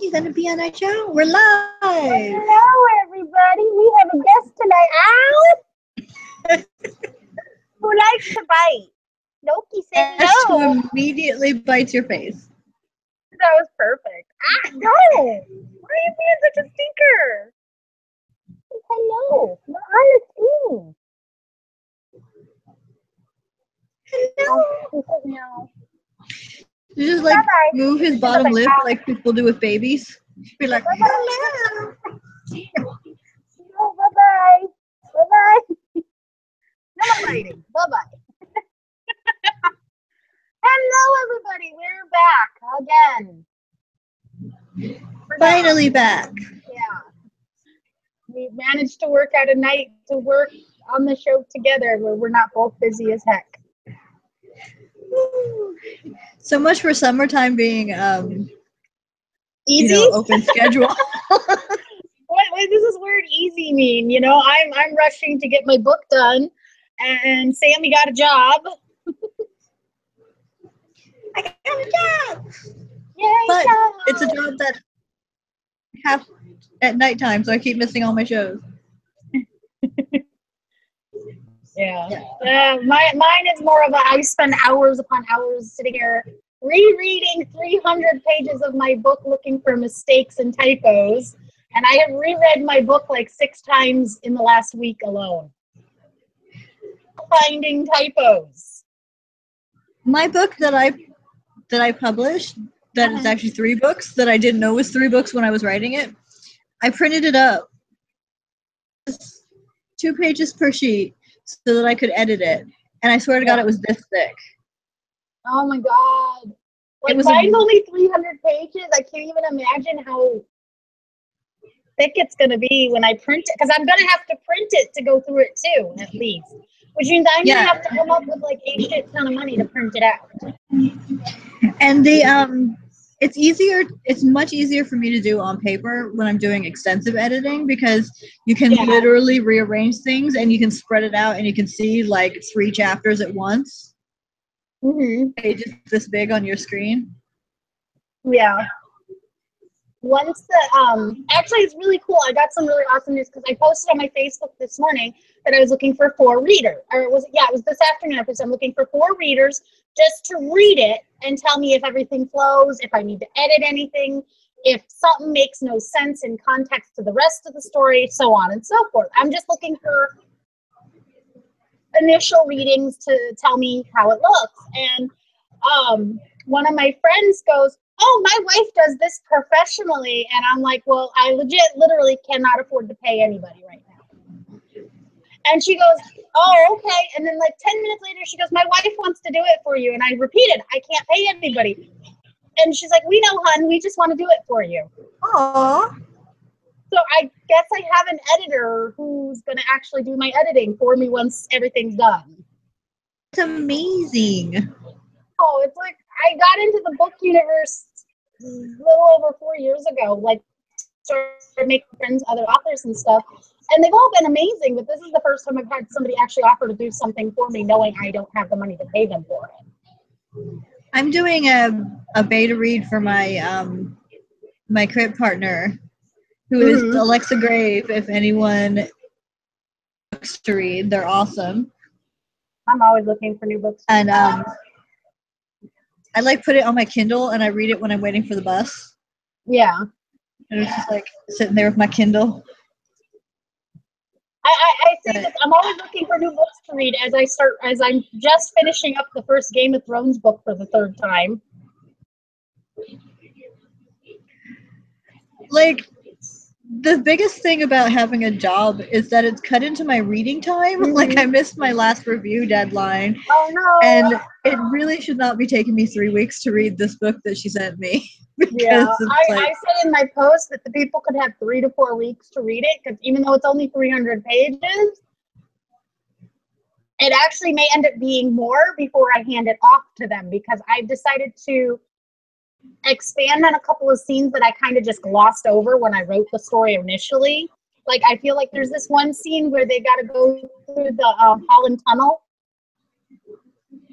Sammy's going to be on our show. We're live. Hello, everybody. We have a guest tonight. Ow! Who likes to bite? Loki said no. Who immediately bites your face. That was perfect. No! Why are you being such a stinker? Hello. You're on the team. Hello. No. You just like Bye-bye. move his bottom lip like people do with babies. Be like, Bye-bye. hello. No, bye-bye. Bye-bye. No more biting. Bye-bye. Hello, everybody. We're back again. Finally back. Yeah. We managed to work out a night to work on the show together where we're not both busy as heck. So much for summertime being Easy? Open schedule. What does this word easy mean? You know, I'm rushing to get my book done, and Sammy got a job. I got a job. Yay, But job. it's a job that half at nighttime, so I keep missing all my shows. Yeah. Mine is more of I spend hours upon hours sitting here rereading 300 pages of my book looking for mistakes and typos, and I have reread my book like 6 times in the last week alone. Finding typos. My book that I published, that is actually 3 books that I didn't know was 3 books when I was writing it. I printed it up. 2 pages per sheet so that I could edit it. And I swear to God, it was this thick. Oh my God. Like mine's only 300 pages. I can't even imagine how thick it's going to be when I print it. Because I'm going to have to print it to go through it too, at least. Which means I'm going to have to come up with like a shit ton of money to print it out. And it's much easier for me to do on paper when I'm doing extensive editing because you can literally rearrange things and you can spread it out and you can see like 3 chapters at once. Mm-hmm. Pages this big on your screen. Yeah. Once actually it's really cool. I got some really awesome news because I posted on my Facebook this morning that I was looking for 4 readers. Or it was this afternoon. I'm looking for 4 readers just to read it and tell me if everything flows, if I need to edit anything, if something makes no sense in context to the rest of the story, so on and so forth. I'm just looking for initial readings to tell me how it looks. And one of my friends goes, "Oh, my wife does this professionally." And I'm like, well, I literally cannot afford to pay anybody right now. And she goes, "Oh, okay." And then like 10 minutes later, she goes, "My wife wants to do it for you." And I repeated, "I can't pay anybody." And she's like, "We know, hon, we just want to do it for you." Aww. So I guess I have an editor who's going to actually do my editing for me once everything's done. It's amazing. Oh, it's like I got into the book universe a little over 4 years ago, like started making friends with other authors and stuff, and they've all been amazing, but this is the first time I've had somebody actually offer to do something for me knowing I don't have the money to pay them for it. I'm doing a beta read for my my crit partner, who is Alexa Grave. If anyone books to read, they're awesome. I'm always looking for new books. And I like put it on my Kindle and I read it when I'm waiting for the bus. Yeah. And it's just like sitting there with my Kindle. I say this, I'm always looking for new books to read as I'm just finishing up the first Game of Thrones book for the 3rd time. Like, the biggest thing about having a job is that it's cut into my reading time. Mm-hmm. Like, I missed my last review deadline. Oh, no. And it really should not be taking me 3 weeks to read this book that she sent me. Yeah, I said in my post that the people could have 3 to 4 weeks to read it, because even though it's only 300 pages, it actually may end up being more before I hand it off to them, because I've decided to expand on a couple of scenes that I kind of just glossed over when I wrote the story initially. Like, I feel like there's this one scene where they got to go through the Holland Tunnel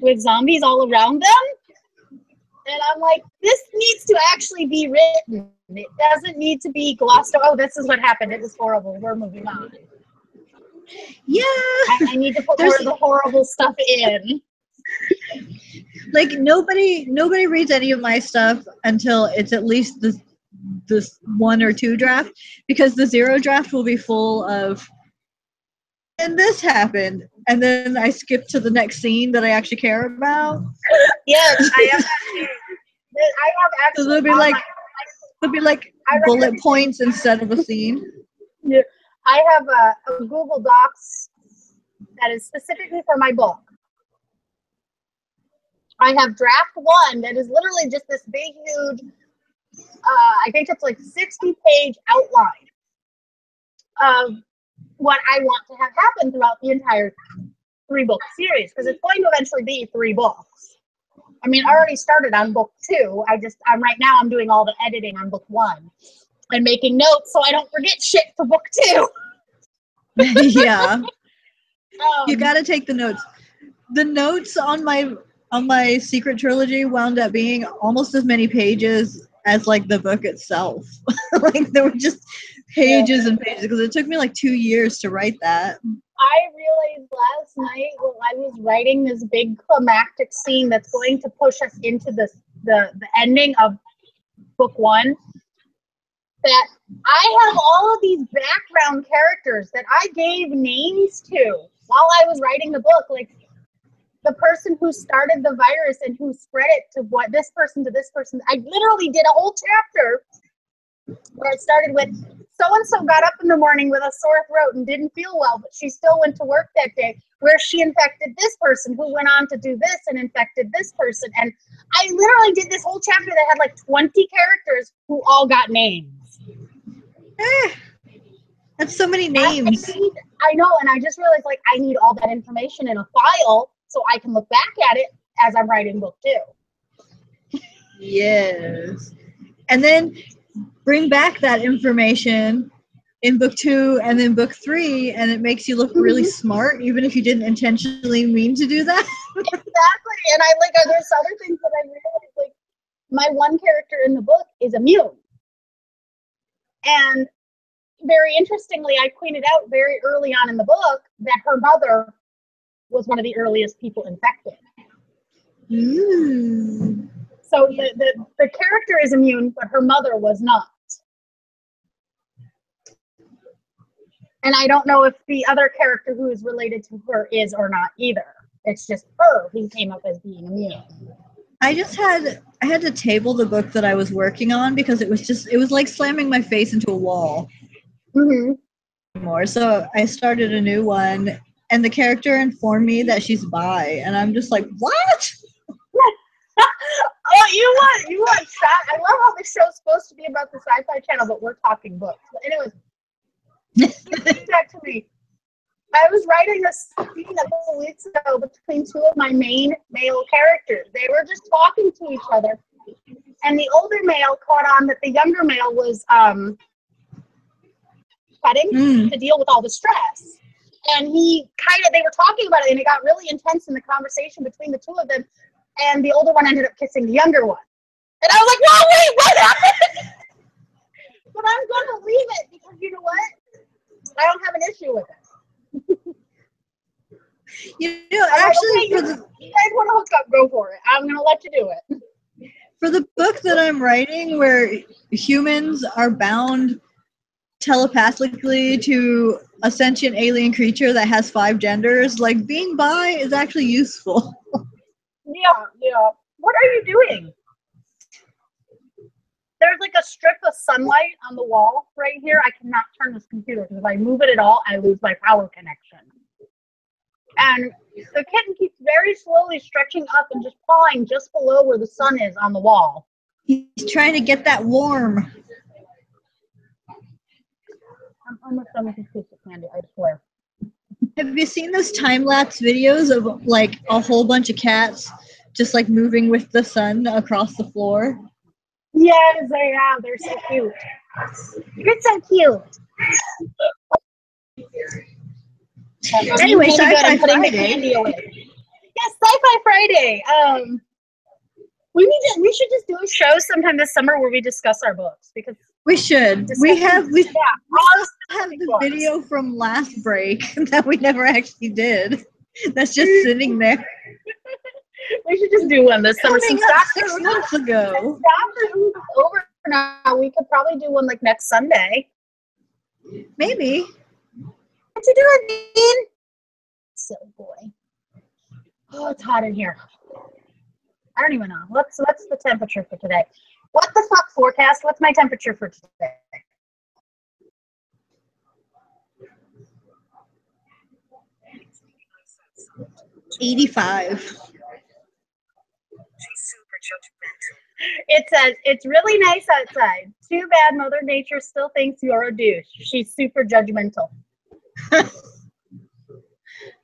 with zombies all around them. And I'm like, this needs to actually be written. It doesn't need to be glossed over. Oh, this is what happened. It was horrible. We're moving on. Yeah. I need to put more of the horrible stuff in. Like nobody reads any of my stuff until it's at least this 1 or 2 draft, because the 0 draft will be full of, and this happened, and then I skip to the next scene that I actually care about. Yes, I have actually. I have actually. So there'll be like bullet points instead of a scene. Yeah, I have a Google Docs that is specifically for my book. I have draft 1 that is literally just this big, huge, I think it's like 60-page outline of what I want to have happen throughout the entire 3-book series, because it's going to eventually be 3 books. I mean, I already started on book 2. Right now I'm doing all the editing on book 1 and making notes so I don't forget shit for book 2. Yeah. You gotta take the notes. The notes on my secret trilogy wound up being almost as many pages as like the book itself. Like there were just pages and pages, because it took me like 2 years to write that. I realized last night while I was writing this big climactic scene that's going to push us into the ending of book 1, that I have all of these background characters that I gave names to while I was writing the book. Like the person who started the virus and who spread it to this person to this person. I literally did a whole chapter where it started with so-and-so got up in the morning with a sore throat and didn't feel well, but she still went to work that day, where she infected this person who went on to do this and infected this person. And I literally did this whole chapter that had like 20 characters who all got names. That's so many names. I know, and I just realized like I need all that information in a file so I can look back at it as I'm writing book 2. Yes. And then bring back that information in book 2 and then book 3, and it makes you look really smart, even if you didn't intentionally mean to do that. Exactly. And there's other things that I realized, like my one character in the book is immune. And very interestingly, I pointed out very early on in the book that her mother was one of the earliest people infected. Ooh. So the character is immune, but her mother was not. And I don't know if the other character who is related to her is or not either. It's just her who came up as being immune. I had to table the book that I was working on because it was like slamming my face into a wall. More. So I started a new one, and the character informed me that she's bi, and I'm just like, what? Oh, you want shot? I love how the show's supposed to be about the Syfy Channel, but we're talking books. But anyways, back to me. I was writing a scene a couple weeks ago between 2 of my main male characters. They were just talking to each other, and the older male caught on that the younger male was cutting to deal with all the stress. And they were talking about it, and it got really intense in the conversation between the 2 of them. And the older one ended up kissing the younger one. And I was like, whoa, wait, what happened? But I'm going to leave it because you know what? I don't have an issue with it. Actually, you guys want to hook up, go for it. I'm going to let you do it. For the book that I'm writing, where humans are bound telepathically to a sentient alien creature that has 5 genders, like being bi is actually useful. Yeah. What are you doing? There's like a strip of sunlight on the wall right here. I cannot turn this computer because if I move it at all, I lose my power connection. And the kitten keeps very slowly stretching up and just pawing just below where the sun is on the wall. He's trying to get that warm. I'm almost done with this piece of candy, I swear. Have you seen those time-lapse videos of like a whole bunch of cats just like moving with the sun across the floor? Yes, I have. They're so cute. You're so cute. Anyway, Syfy Friday. Yes, Syfy Friday. We should just do a show sometime this summer where we discuss our books because we should. We still have the books. video from last break that we never actually did. That's just sitting there. We should just do one this summer. Coming up 6 months ago. Since Doctor Who's over now, we could probably do one like next Sunday. Maybe. What you doing, Dean? Silly boy. Oh, it's hot in here. I don't even know. What's the temperature for today? What the fuck forecast? What's my temperature for today? $85. It says, it's really nice outside. Too bad Mother Nature still thinks you're a douche. She's super judgmental.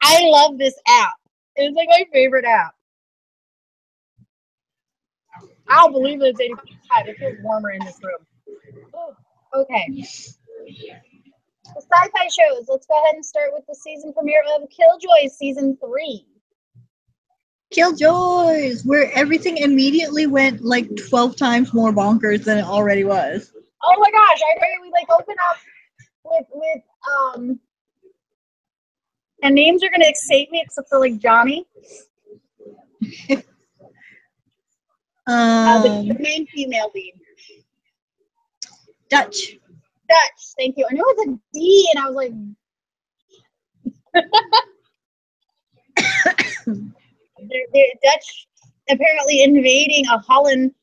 I love this app. It's like my favorite app. I'll believe it's 85. It feels warmer in this room. Oh, okay. The sci-fi shows. Let's go ahead and start with the season premiere of Killjoys Season 3. Killjoys, where everything immediately went like 12 times more bonkers than it already was. Oh my gosh, I agree. We like open up with and names are gonna escape me except for like Johnny. The main female lead. Dutch, thank you. I knew it was a D and I was like they're Dutch apparently invading a Holland.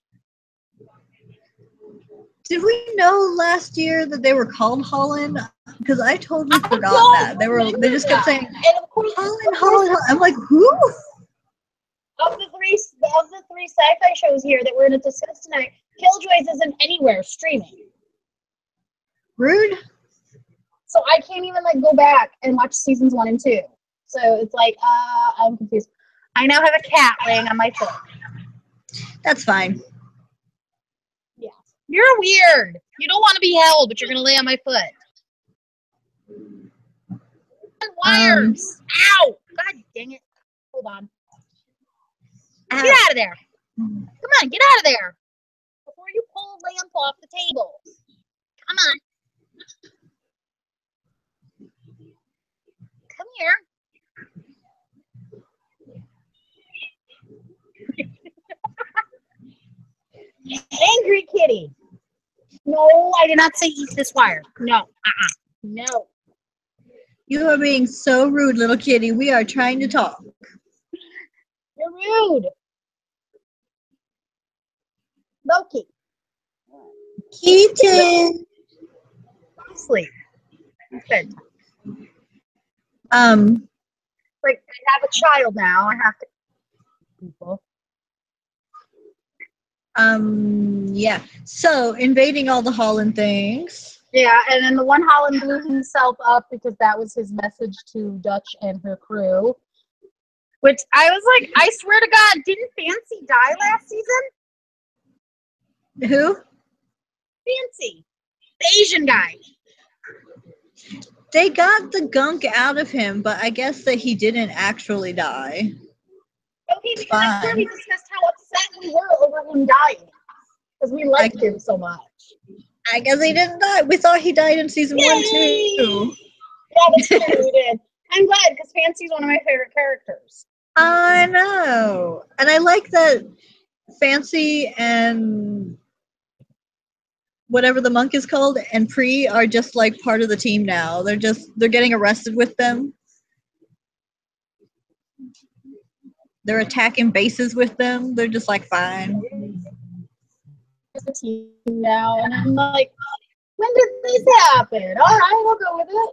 Did we know last year that they were called Holland? Because I totally forgot that. They just kept saying and of course, Holland. I'm like, who? Of the three sci-fi shows here that we're going to discuss tonight, Killjoys isn't anywhere streaming. Rude. So I can't even like go back and watch seasons 1 and 2. So it's like, I'm confused. I now have a cat laying on my foot. That's fine. Yeah. You're weird. You don't want to be held, but you're going to lay on my foot. Wires. Ow. God dang it. Hold on. Ow. Get out of there. Come on, get out of there. Before you pull a lamp off the table. Come on. Come here. Angry kitty. No, I did not say eat this wire. No. No. You are being so rude, little kitty. We are trying to talk. You're rude. Loki. Kitten. Sleep. Good. Like I have a child now. I have to. People. Yeah. So invading all the Holland things. Yeah, and then the one Holland blew himself up because that was his message to Dutch and her crew. Which I was like, I swear to God, didn't Fancy die last season? Who? Fancy. The Asian guy. They got the gunk out of him, but I guess that he didn't actually die. Okay, because I swear we discussed how upset we were over him dying. Because we liked him so much. I guess he didn't die. We thought he died in season 1 too. Yeah, that's true. We did. I'm glad because Fancy's one of my favorite characters. I know. And I like that Fancy and whatever the monk is called and Pre are just like part of the team now. They're getting arrested with them. They're attacking bases with them. They're just like fine. The team now, and I'm like, when did this happen? All right, we'll go with it.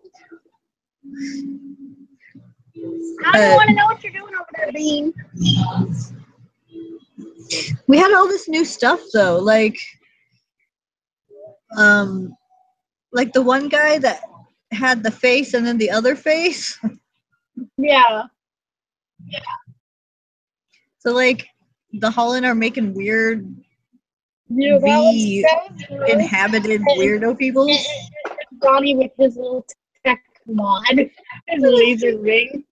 I don't want to know what you're doing over there, Bean. We had all this new stuff though, like the one guy that had the face and then the other face. Yeah. So like the Holland are making weird inhabited weirdo people. Donnie with his little tech mod, his laser ring.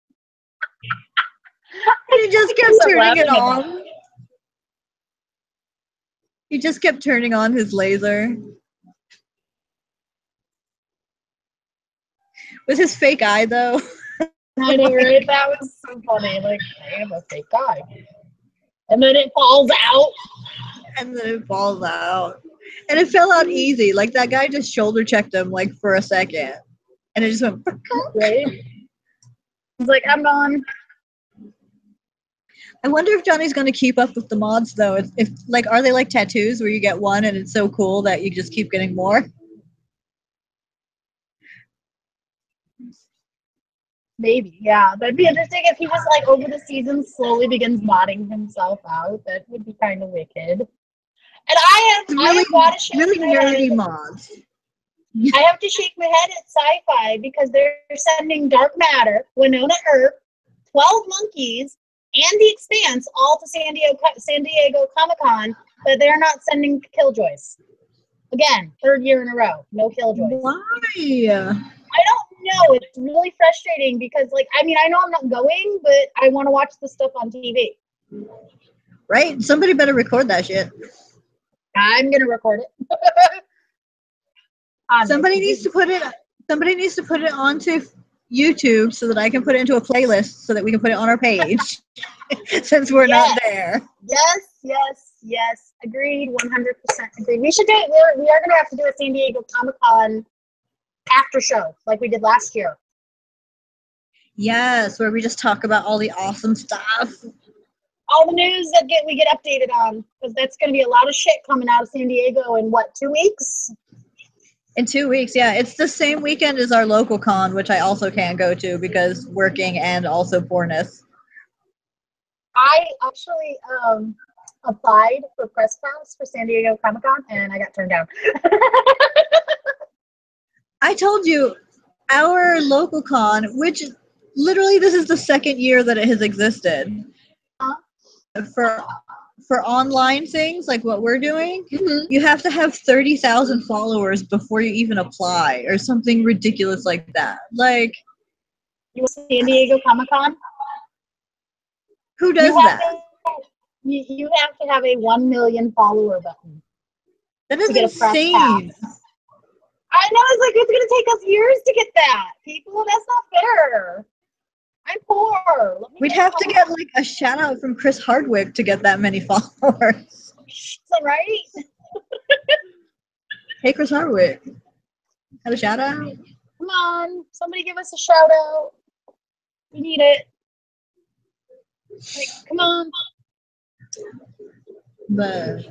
And he just kept turning it on. He just kept turning on his laser. With his fake eye, though. I know, right? That was so funny. Like, I have a fake eye. And then it falls out. And then it falls out. And it fell out easy. Like, that guy just shoulder checked him, like, for a second. And it just went... Right? He's like, I'm gone. I wonder if Johnny's going to keep up with the mods, though. If like, are they like tattoos where you get one and it's so cool that you just keep getting more? Maybe, yeah. That'd be interesting if he just, like, over the season slowly begins modding himself out. That would be kind of wicked. And I have got to shake really my nerdy head. mods. I have to shake my head at Syfy because they're sending Dark Matter, Wynonna Earp, 12 Monkeys, and The Expanse all to San Diego Comic-Con, but they're not sending Killjoys. Again, third year in a row, no Killjoys. Why? I don't know. It's really frustrating because, like, I mean, I know I'm not going, but I want to watch the stuff on TV. Right? Somebody better record that shit. I'm gonna record it. Somebody needs to put it onto YouTube so that I can put it into a playlist so that we can put it on our page. Since we're not there. Yes. Agreed. 100% agreed. We should do it. We are gonna have to do a San Diego Comic-Con after show like we did last year. Yes, where we just talk about all the awesome stuff. All the news that we get updated on, because that's going to be a lot of shit coming out of San Diego in, what, 2 weeks? In 2 weeks, yeah. It's the same weekend as our local con, which I also can't go to because working and also poorness. I actually applied for press pass for San Diego Comic-Con, and I got turned down. I told you, our local con, which literally this is the second year that it has existed, for online things like what we're doing, you have to have 30,000 followers before you even apply or something ridiculous like that. Like, you want San Diego Comic-Con? Who does that? You have to have a 1 million follower button. That is insane. I know, it's like, it's going to take us years to get that. People, that's not fair. I'm poor. We'd have to get like a shout out from Chris Hardwick to get that many followers. Right? Hey, Chris Hardwick. Have a shout out? Come on. Somebody give us a shout out. We need it. Like, come on. But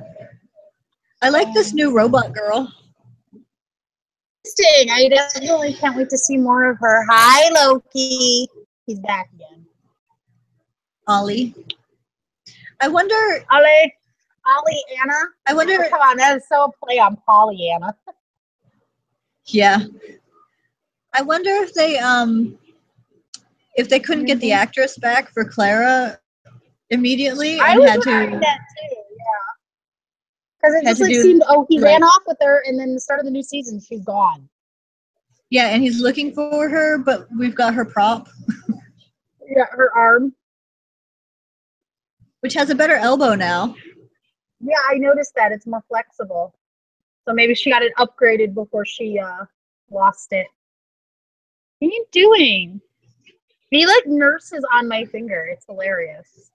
I like this new robot girl. Interesting. I definitely can't wait to see more of her. Hi, Loki. He's back again. Ollie. I wonder. Ollie Anna. I wonder. Oh, come on, that is so a play on Pollyanna. Yeah. I wonder if they couldn't get the actress back for Clara immediately I and was had to. wondering that too. Yeah. Because it just like seemed. Oh, he ran off with her, and then the start of the new season, she's gone. Yeah, and he's looking for her, but we've got her prop. Yeah, her arm. Which has a better elbow now. Yeah, I noticed that. It's more flexible. So maybe she got it upgraded before she lost it. What are you doing? He like nurses on my finger. It's hilarious.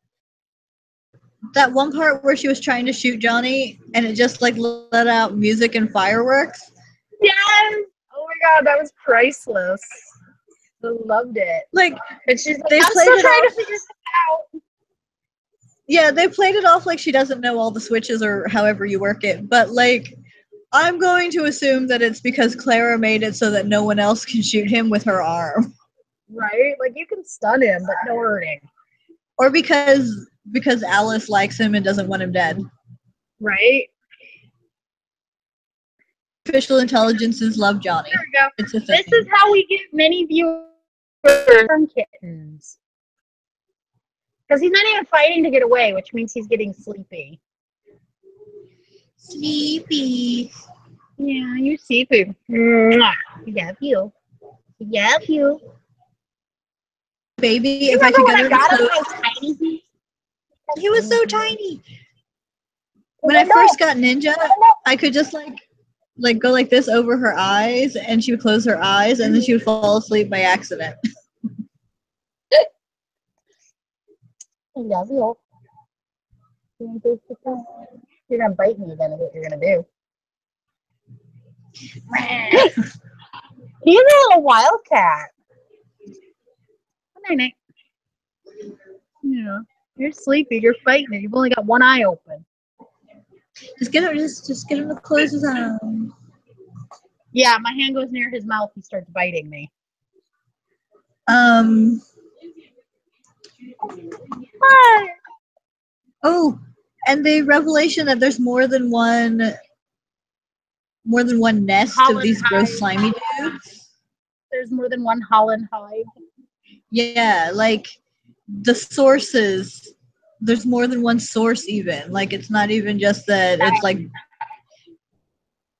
That one part where she was trying to shoot Johnny and it just like let out music and fireworks. Yes! Oh my god, that was priceless. I loved it. Like, and she's like, I'm still trying to figure this out. Yeah, they played it off like she doesn't know all the switches or however you work it. But like, I'm going to assume that it's because Clara made it so that no one else can shoot him with her arm. Right? Like, you can stun him, but no hurting. Or because Alice likes him and doesn't want him dead. Right? Artificial intelligences love Johnny. There we go. It's a thing. This is how we get many viewers from kittens. Because he's not even fighting to get away, which means he's getting sleepy. Sleepy. Yeah, you sleepy. Love you. Love you. Baby, if I could get him how tiny he was so tiny. When I first got Ninja, I could just like go like this over her eyes, and she would close her eyes, and then she would fall asleep by accident. You're gonna bite me again, is what you're gonna do. He's a little wildcat. Good night. Yeah, you're sleepy. You're fighting it. You've only got one eye open. Just get him. Just get him to close his eyes. Yeah, my hand goes near his mouth. He starts biting me. Oh, and the revelation that there's more than one nest Holland of these gross hive. slimy dudes. There's more than one Holland hive. Yeah, like the sources. There's more than one source even. Like it's not even just that it's like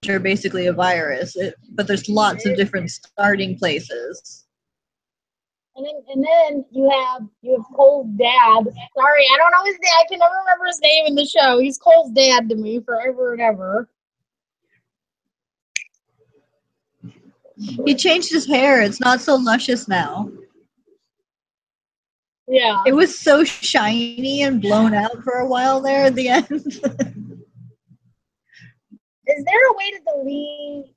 they're basically a virus, but there's lots of different starting places. And then you have Cole's dad. Sorry, I don't know his name. I can never remember his name in the show. He's Cole's dad to me forever and ever. He changed his hair. It's not so luscious now. Yeah. It was so shiny and blown out for a while there at the end. Is there a way to delete?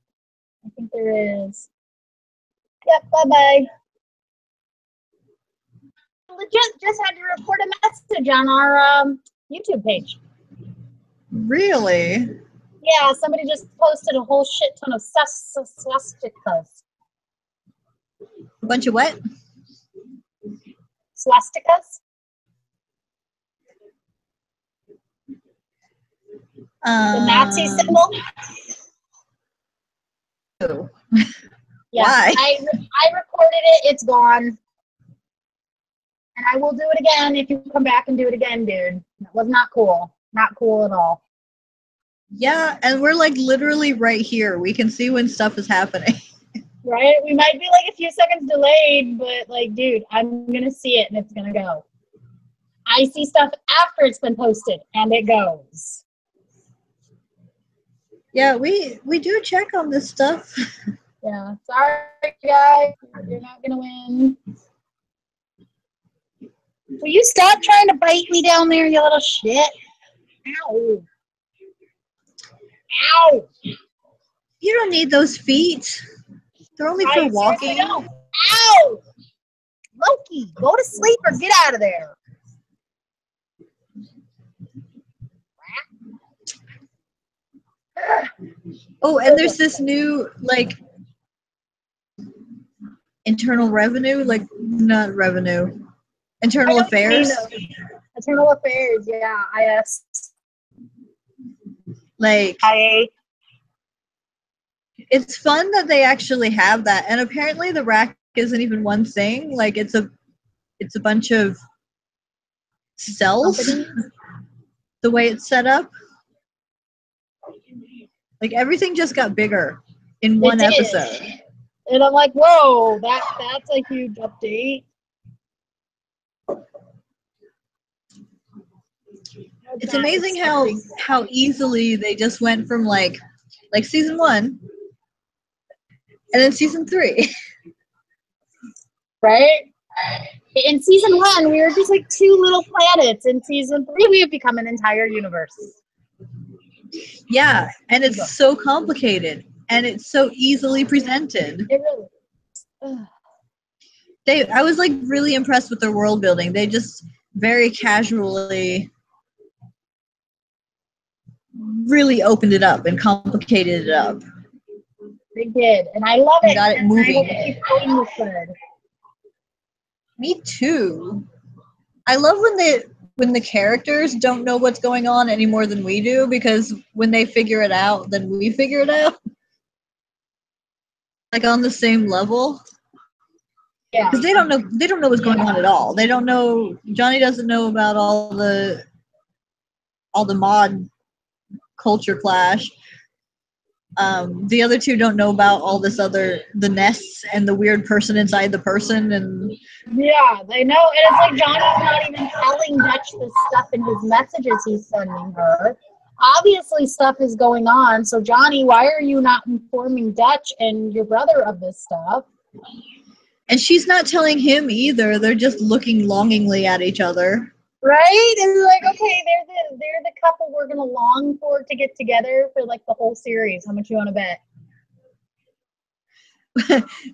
I think there is. Yep, bye-bye. Legit just had to report a message on our YouTube page. Really? Yeah, somebody just posted a whole shit ton of swastikas. A bunch of what? Swastikas? The Nazi symbol? Oh. Yeah, why? I recorded it. It's gone. And I will do it again if you come back and do it again, dude. That was not cool. Not cool at all. Yeah, and we're like literally right here. We can see when stuff is happening. Right? We might be like a few seconds delayed, but like, dude, I'm going to see it and it's going to go. I see stuff after it's been posted and it goes. Yeah, we do check on this stuff. Yeah. Sorry, guys. You're not going to win. Will you stop trying to bite me down there, you little shit? Ow. Ow. You don't need those feet. They're only for walking. Ow. Loki, go to sleep or get out of there. Oh, and there's this new, like, internal revenue, like, not revenue. Internal affairs. Internal affairs, yeah. IS. Like, IA. it's fun that they actually have that, and apparently the rack isn't even one thing. Like, it's a bunch of cells. The way it's set up, like everything just got bigger in one episode. And I'm like, whoa, that's a huge update. It's amazing how easily they just went from like season 1 and then season 3. Right? In season 1, we were just like 2 little planets. In season 3, we have become an entire universe. Yeah, and it's so complicated and it's so easily presented. It really is. I was like really impressed with their world building. They just very casually really opened it up and complicated it up. They did, and I love it. Got it moving. I hope it keeps going this good. Me too. I love when the characters don't know what's going on any more than we do, because when they figure it out, then we figure it out. Like on the same level. Yeah. Because they don't know what's going on at all. They don't know. Johnny doesn't know about all the mod culture clash. The other two don't know about all the nests and the weird person inside the person, and yeah, they know. And it's like Johnny's not even telling Dutch the stuff in his messages he's sending her. obviously stuff is going on. So Johnny, why are you not informing Dutch and your brother of this stuff? And she's not telling him either. They're just looking longingly at each other. Right? And like, okay, they're the couple we're gonna long for to get together for like the whole series. How much you want to bet?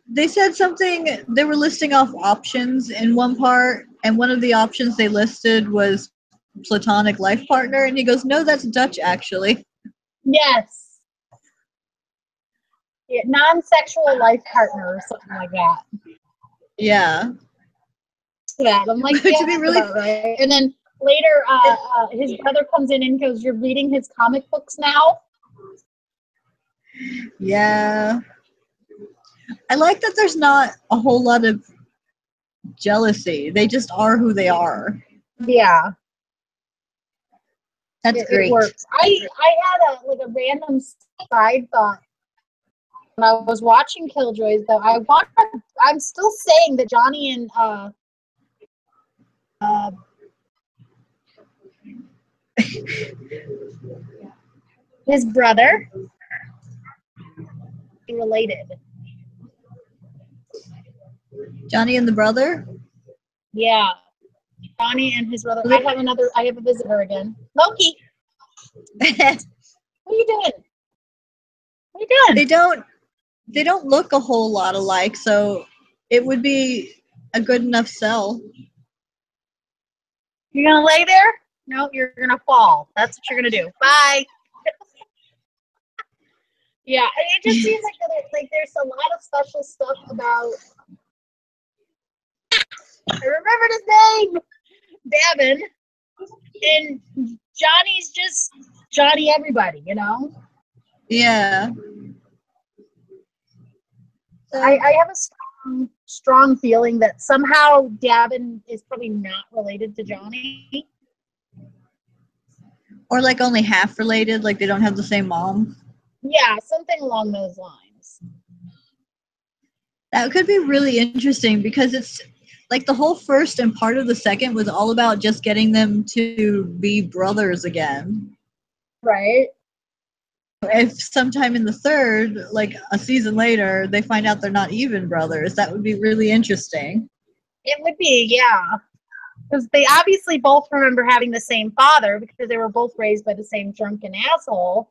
They said something, they were listing off options in one part, and one of the options they listed was platonic life partner, and he goes, no, that's Dutch actually. Yes. Yeah, non-sexual life partner or something like that. Yeah. That I'm like, yeah, To be really right. And then later, his brother comes in and goes, "You're reading his comic books now." Yeah. I like that there's not a whole lot of jealousy. They just are who they are. Yeah, That's great. It works. I had a random side thought when I was watching Killjoys, though. I'm still saying that Johnny and his brother are related. Johnny and the brother? Yeah. Johnny and his brother. I have a visitor again. Loki. What are you doing? What are you doing? They don't look a whole lot alike, so it would be a good enough sell. You're gonna lay there? No, you're gonna fall. That's what you're gonna do. Bye. Yeah, it just seems like there's a lot of special stuff about. I remembered his name, Davin, and Johnny's just Johnny everybody, you know? Yeah. I have a strong feeling that somehow Davin is probably not related to Johnny. Or like only half related, like they don't have the same mom. Yeah, something along those lines. That could be really interesting because it's like the whole first and part of the second was all about just getting them to be brothers again. Right. If sometime in the third, like a season later, they find out they're not even brothers, that would be really interesting. It would be, yeah. Because they obviously both remember having the same father because they were both raised by the same drunken asshole.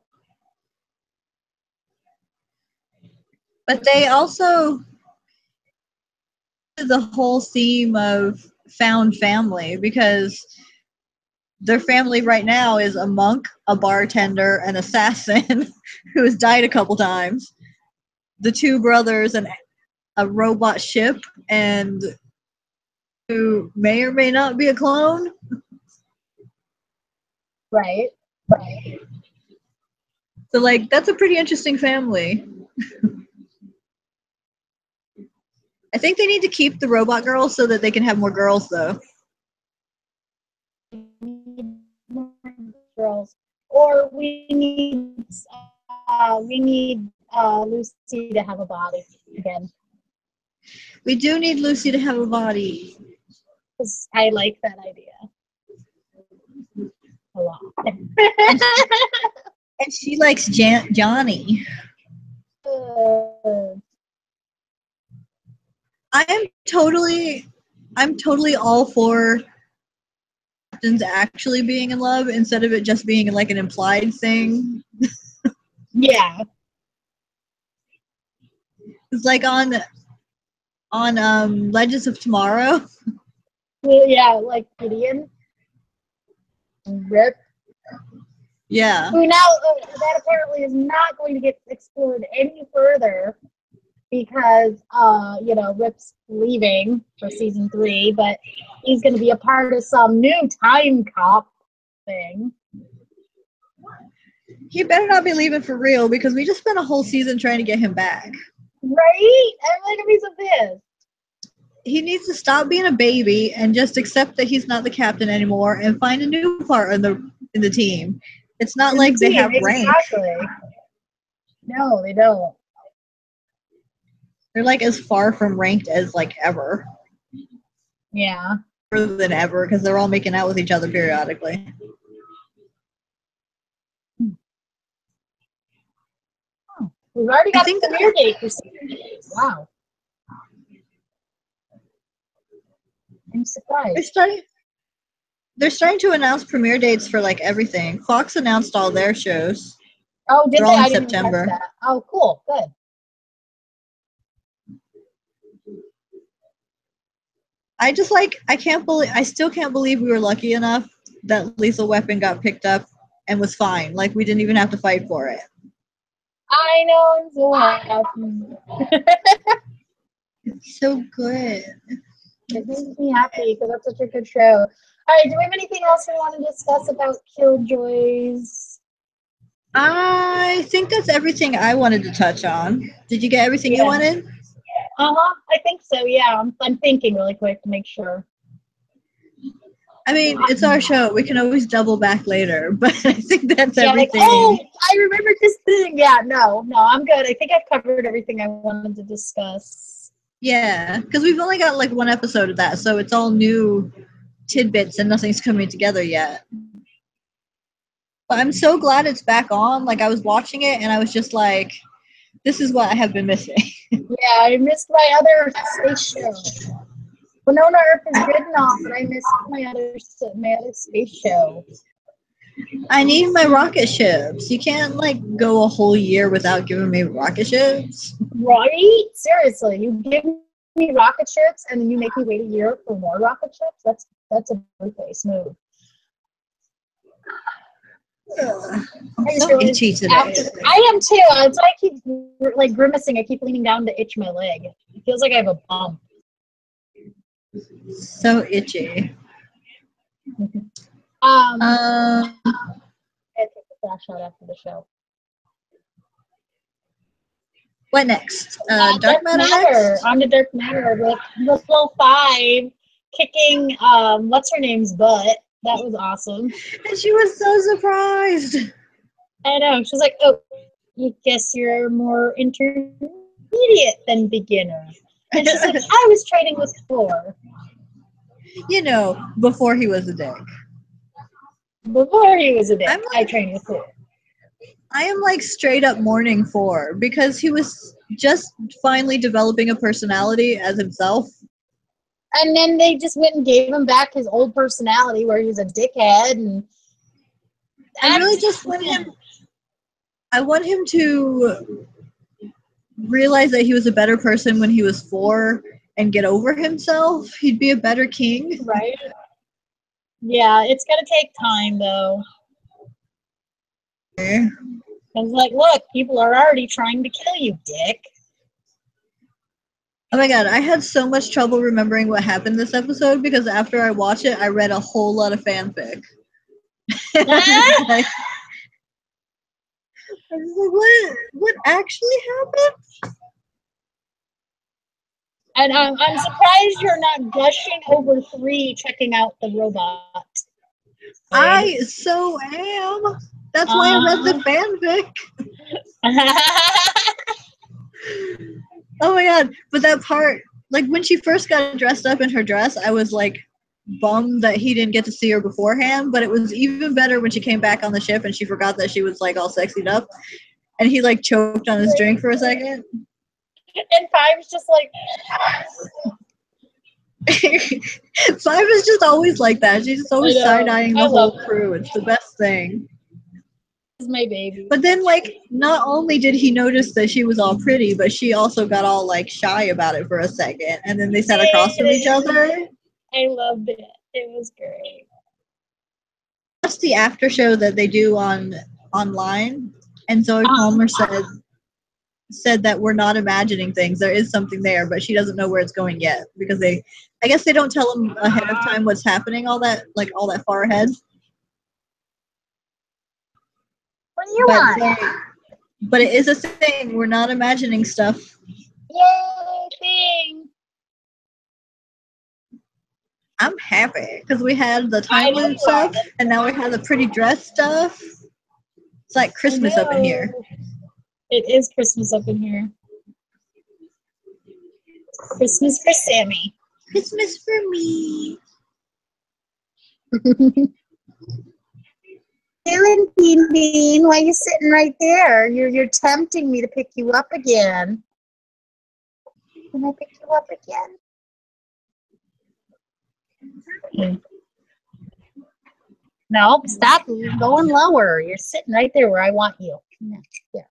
But they also the whole theme of found family because their family right now is a monk, a bartender, an assassin who has died a couple times, the two brothers, and a robot ship, and who may or may not be a clone. Right. So, like, that's a pretty interesting family. I think they need to keep the robot girls so that they can have more girls, though. Girls, or we need Lucy to have a body again. We do need Lucy to have a body. Because I like that idea a lot. And she likes Johnny. I'm totally all for captains actually being in love instead of it just being like an implied thing. Yeah. It's like on Legends of Tomorrow. Well, yeah, like Gideon and Rip. Yeah. Who now that apparently is not going to get explored any further because Rip's leaving for season 3, but he's going to be a part of some new time cop thing. He better not be leaving for real because we just spent a whole season trying to get him back. Right? I'm like, he's a this. He needs to stop being a baby and just accept that he's not the captain anymore and find a new part in the team. It's not like they have rank. Exactly. No, they don't. They're like as far from ranked as like ever. Yeah. Further than ever because they're all making out with each other periodically. We've already got a premiere date for 7 days. Wow. I'm surprised. They're starting to announce premiere dates for like everything. Fox announced all their shows. Oh, did They're they? all in I didn't even September. catch that. Oh, cool. Good. I still can't believe we were lucky enough that Lethal Weapon got picked up and was fine. Like, we didn't even have to fight for it. I know, I'm so happy. It's so good. It makes me happy because that's such a good show. All right, do we have anything else we want to discuss about Killjoys? I think that's everything I wanted to touch on. Did you get everything you wanted? I think so, yeah. I'm thinking really quick to make sure. I mean, it's our show. We can always double back later, but I think that's everything. Like, oh, I remember this thing. Yeah, no, I'm good. I think I've covered everything I wanted to discuss. Yeah, because we've only got like one episode of that, so it's all new tidbits and nothing's coming together yet. But I'm so glad it's back on. Like, I was watching it and I was just like, this is what I have been missing. Yeah, I missed my other space show. Wynonna Earp is good and all, but I missed my other space show. I need my rocket ships. You can't like go a whole year without giving me rocket ships. Right? Seriously, you give me rocket ships and then you make me wait a year for more rocket ships? That's a birthplace move. I'm so itchy today. I am too. That's why I keep like grimacing. I keep leaning down to itch my leg. It feels like I have a bump. So itchy. I take a flash shot after the show. What next? Dark Matter next? On to Dark Matter with Little 5 kicking what's her name's butt. That was awesome. And she was so surprised. I know. She was like, oh, you guess you're more intermediate than beginner. And she's like, I was training with 4. You know, before he was a dick. Before he was a dick, I trained with 4. I am like straight up mourning 4 because he was just finally developing a personality as himself. And then they just went and gave him back his old personality where he was a dickhead. And I really just want him. I want him to realize that he was a better person when he was 4 and get over himself. He'd be a better king. Right. Yeah, it's gonna take time though. Okay. I was like, look, people are already trying to kill you, dick. Oh my god, I had so much trouble remembering what happened this episode because after I watched it, I read a whole lot of fanfic. I was like, what actually happened? And I'm surprised you're not gushing over 3 checking out the robot. I so am. That's why I read the fanfic. Oh my god, but that part, like when she first got dressed up in her dress, I was like bummed that he didn't get to see her beforehand, but it was even better when she came back on the ship and she forgot that she was like all sexied up and he like choked on his drink for a second. And 5 is just like 5 is just always like that. She's just always side-eyeing the whole crew. It's the best thing. This is my baby. But then, like, not only did he notice that she was all pretty, but she also got all, like, shy about it for a second. And then they sat across from each other. I loved it. It was great. That's the after show that they do online. And Zoe Palmer said that we're not imagining things. There is something there, but she doesn't know where it's going yet because I guess they don't tell them ahead of time what's happening all that far ahead. What do you want? But it is a thing. We're not imagining stuff. Yay, thing. I'm happy because we had the time loop stuff and now we have the pretty dress stuff. It's like Christmas up in here. It is Christmas up in here. Christmas for Sammy. Christmas for me. Doing, Bean Bean? Why are you sitting right there? You're tempting me to pick you up again. Can I pick you up again? No, stop going lower. You're sitting right there where I want you. Yeah.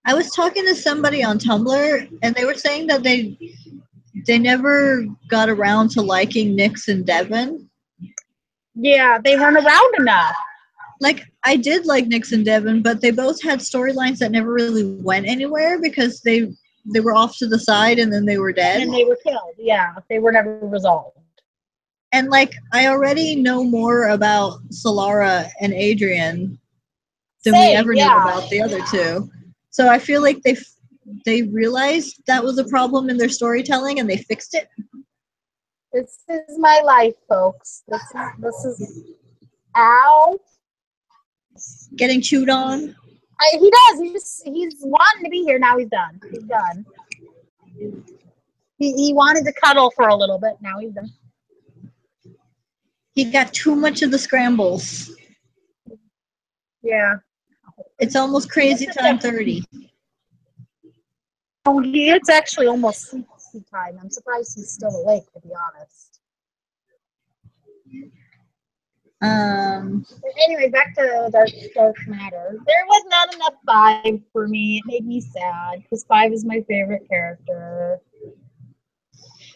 I was talking to somebody on Tumblr, and they were saying that they never got around to liking Nyx and Devin. Yeah, they weren't around enough. Like, I did like Nyx and Devin, but they both had storylines that never really went anywhere because they were off to the side and then they were dead. And they were killed. Yeah, they were never resolved. And like, I already know more about Solara and Adrian than we ever knew about the other two. So I feel like they realized that was a problem in their storytelling and they fixed it. This is my life, folks. This is ow. Getting chewed on. He does. He's wanting to be here. Now he's done. He's done. He wanted to cuddle for a little bit. Now he's done. He got too much of the scrambles. Yeah. It's almost crazy time 30. Oh, it's actually almost sleep time. I'm surprised he's still awake, to be honest. But anyway, back to Dark Matter. There was not enough 5 for me. It made me sad because 5 is my favorite character.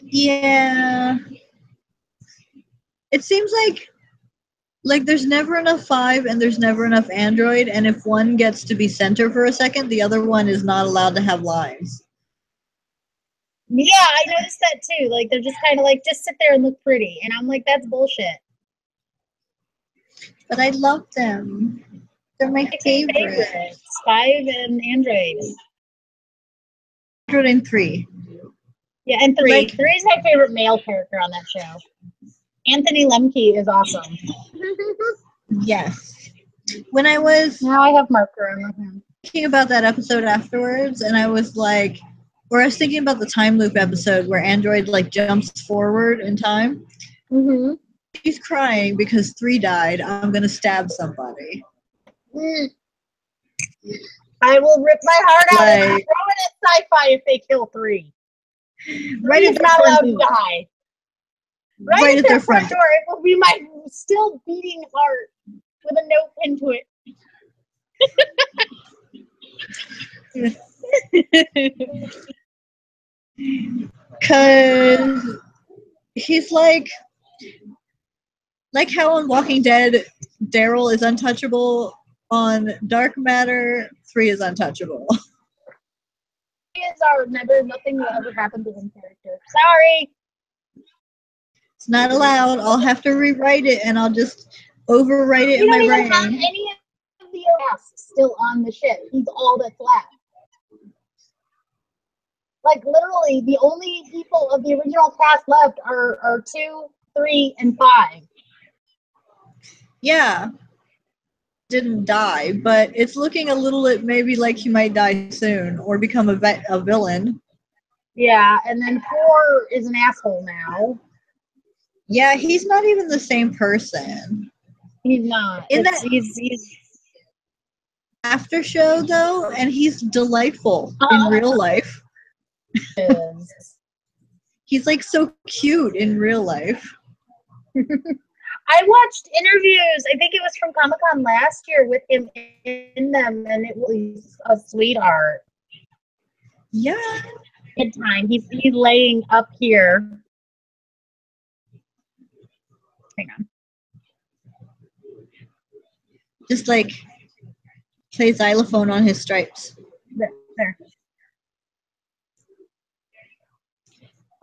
Yeah. It seems like there's never enough 5 and there's never enough Android, and if one gets to be center for a second, the other one is not allowed to have lines. Yeah, I noticed that too. Like, they're just kind of like, just sit there and look pretty. And I'm like, that's bullshit. But I love them. They're my favorites. 5 and Android. Android and 3. Yeah, and 3. Like, 3 is my favorite male character on that show. Anthony Lemke is awesome. Yes. When I was now I have marker on him. Thinking about that episode afterwards, and I was like, or I was thinking about the time loop episode where Android like jumps forward in time. Mm-hmm. She's crying because 3 died. I'm gonna stab somebody. I will rip my heart out and throw it at Syfy if they kill 3. Right at not allowed to die. Right at their front door. It will be my still beating heart with a note pinned to it. Cause he's like how on Walking Dead, Daryl is untouchable. On Dark Matter, 3 is untouchable. Nothing will ever happen to him character. Sorry. It's not allowed. I'll have to rewrite it, and I'll just overwrite it in my brain. Have any of the cast still on the ship. He's all that's left. Like, literally, the only people of the original cast left are 2, 3, and 5. Yeah. Didn't die, but it's looking a little bit maybe like he might die soon or become a villain. Yeah, and then 4 is an asshole now. Yeah, he's not even the same person. He's not. He's after show though, and he's delightful in real life. He's like so cute in real life. I watched interviews, I think it was from Comic-Con last year, with him in them, and it was a sweetheart. Yeah. Good time. He's laying up here. Hang on. Just like play xylophone on his stripes. There.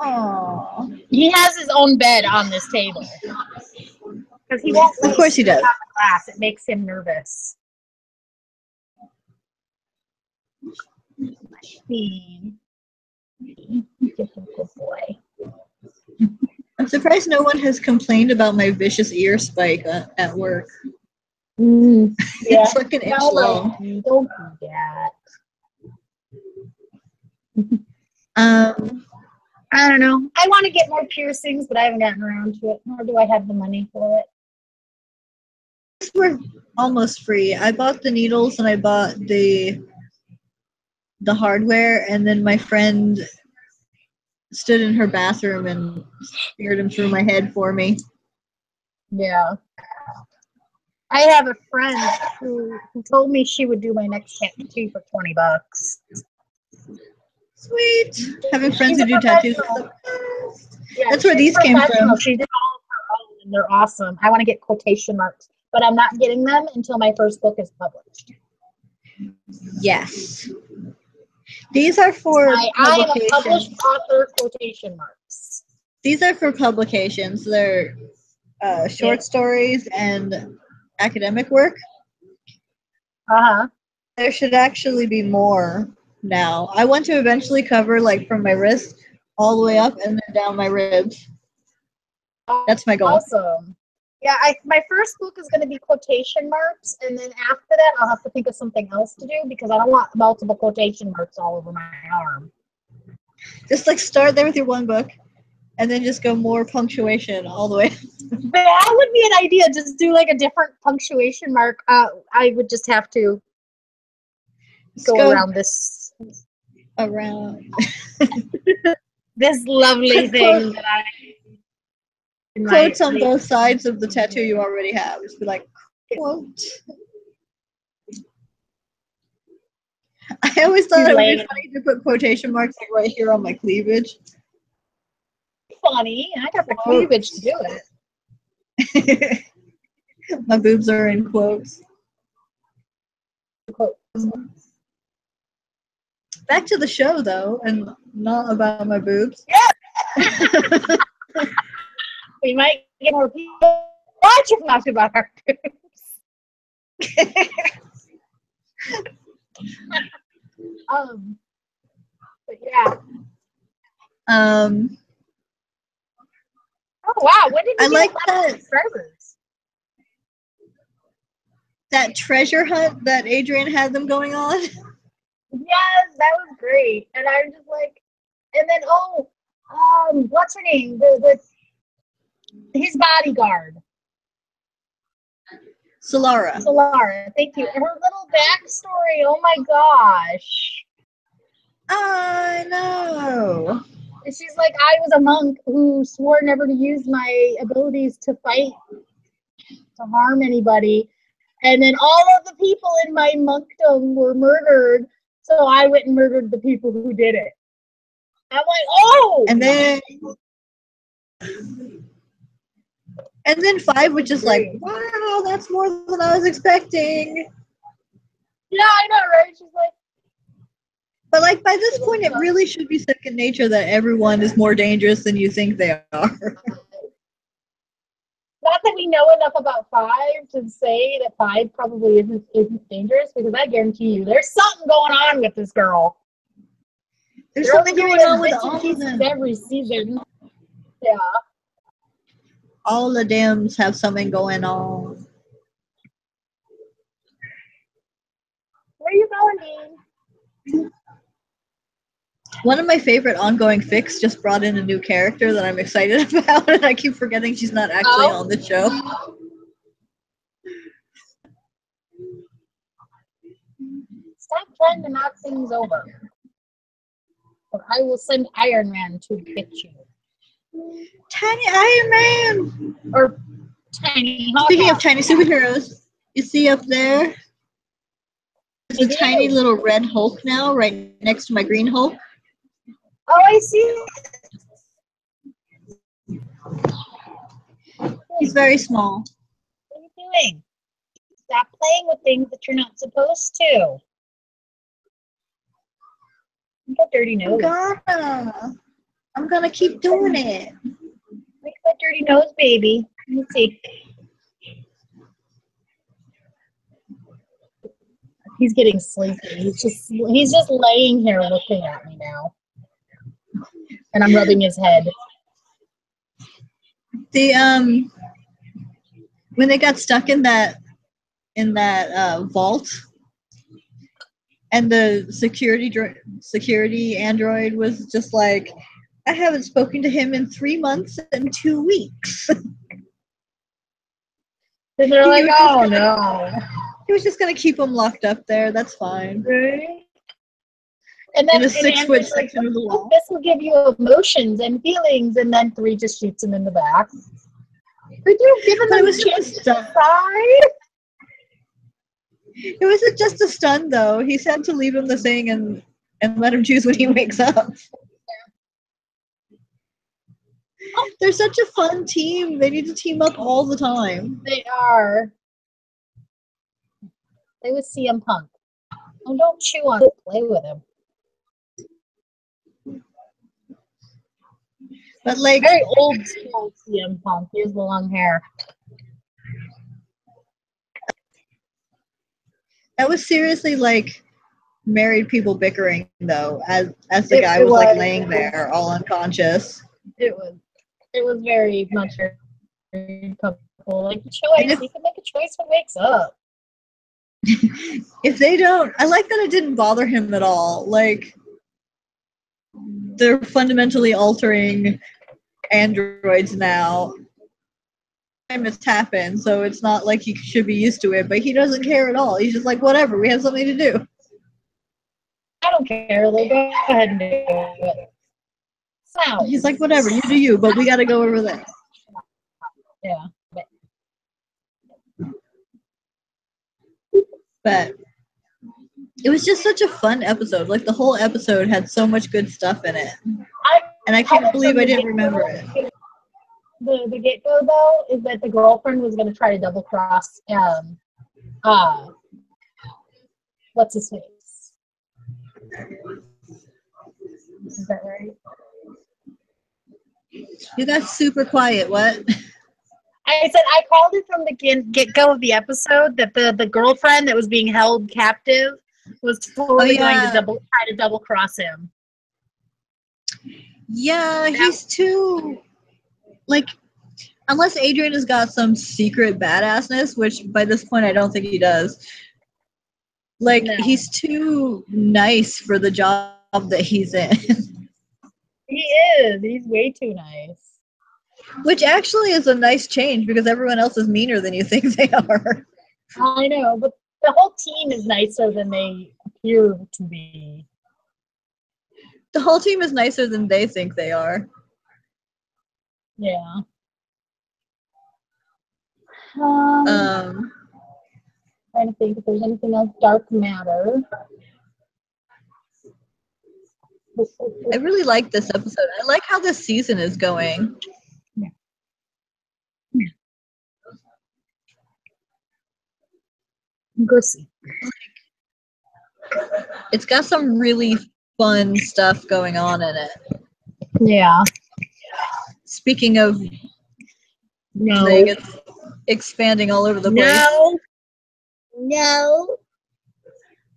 Aww. He has his own bed on this table. Because he won't. Of course he does. Glass. It makes him nervous. Good boy. I'm surprised no one has complained about my vicious ear spike at work. Yeah. It's like an inch long. Don't do that. I don't know. I want to get more piercings, but I haven't gotten around to it, nor do I have the money for it. were almost free. I bought the needles and I bought the hardware, and then my friend stood in her bathroom and speared him through my head for me. Yeah. I have a friend who told me she would do my next tattoo for $20. Sweet. Having friends She's who a do tattoos. Yeah, That's where she's these came professional. from. She did all of her own, and they're awesome. I want to get quotation marks, but I'm not getting them until my first book is published. Yes. These are for I am a published publications. author quotation marks. These are for publications. They're short stories and academic work. Uh-huh. There should actually be more now. I want to eventually cover like from my wrist all the way up and then down my ribs. That's my goal. Awesome. Yeah, my first book is going to be quotation marks, and then after that, I'll have to think of something else to do because I don't want multiple quotation marks all over my arm. Just like start there with your one book, and then just go more punctuation all the way. That would be an idea. Just do like a different punctuation mark. I would just have to go around this. Around this lovely thing that I. Quotes on both sides of the tattoo you already have. Just be like, quote. I always thought it would be funny to put quotation marks like right here on my cleavage. Funny. I got the cleavage to do it. My boobs are in quotes. Back to the show, though, and not about my boobs. Yeah. We might get more people watching us about our boobs. But yeah. Oh wow! When did you I like that subscribers? That treasure hunt that Adrian had them going on. Yes, that was great, and I was just like, and then what's her name? His bodyguard. Solara. Thank you. Her little backstory. Oh my gosh. I know. She's like, I was a monk who swore never to use my abilities to fight, to harm anybody. And then all of the people in my monkdom were murdered. So I went and murdered the people who did it. I'm like, oh! And then 5 was just like, wow, that's more than I was expecting. Yeah, I know, right? She's like, but like by this point, it really should be second nature that everyone is more dangerous than you think they are. Not that we know enough about 5 to say that 5 probably isn't dangerous, because I guarantee you, there's something going on with this girl. There's something going on with all of them. Every season. Yeah. All the Dems have something going on. Where are you going, Dean? One of my favorite ongoing fics just brought in a new character that I'm excited about, and I keep forgetting she's not actually on the show. Stop trying to knock things over. Or I will send Iron Man to get you. Tiny Iron Man! Or Tiny Hawkeye. Speaking of tiny superheroes, you see up there? There's a tiny little red Hulk now, right next to my green Hulk. Oh, I see. He's very small. What are you doing? Stop playing with things that you're not supposed to. You got dirty nose. I'm gonna keep doing it. Look at that dirty nose, baby. Let me see. He's getting sleepy. He's just laying here looking at me now. And I'm rubbing his head. The when they got stuck in that vault, and the security android was just like, I haven't spoken to him in 3 months and 2 weeks. And they're like, oh no. He was just gonna keep him locked up there. That's fine. Right? And then in a 6-foot like, section of the wall. this will give you emotions and feelings, and then 3 just shoots him in the back. Could you give him a chance to decide? It wasn't just a stun, though. He said to leave him the thing and let him choose when he wakes up. They're such a fun team. They need to team up all the time. They are. Play with CM Punk. Oh, don't chew on it. Play with him. But like very old school CM Punk. He has the long hair. That was seriously like married people bickering, though, as the guy was like laying there all unconscious. It was very much a couple. Like, choice. He can make a choice when he wakes up. If they don't, I like that it didn't bother him at all. Like, they're fundamentally altering androids now. It's happened, so it's not like he should be used to it, but he doesn't care at all. He's just like, whatever, we have something to do. I don't care. Like, go ahead and do it. Sounds. He's like, whatever, you do you, but we gotta go over there. Yeah. But it was just such a fun episode. Like, the whole episode had so much good stuff in it. And I can't believe I didn't remember it. The get-go, though, is that the girlfriend was going to try to double-cross, what's his face? Is that right? You got super quiet, what? I said I called it from the get-go of the episode that the girlfriend that was being held captive was totally going to try to double-cross him. Yeah, he's too, like, unless Adrian has got some secret badassness, which by this point I don't think he does. Like, no. He's too nice for the job that he's in. He is. He's way too nice. Which actually is a nice change because everyone else is meaner than you think they are. I know, but the whole team is nicer than they appear to be. The whole team is nicer than they think they are. Yeah. Trying to think if there's anything else. Dark Matter. I really like this episode. I like how this season is going. Yeah. Go see. It's got some really fun stuff going on in it. Yeah. Speaking of, no, like, it's expanding all over the place. No.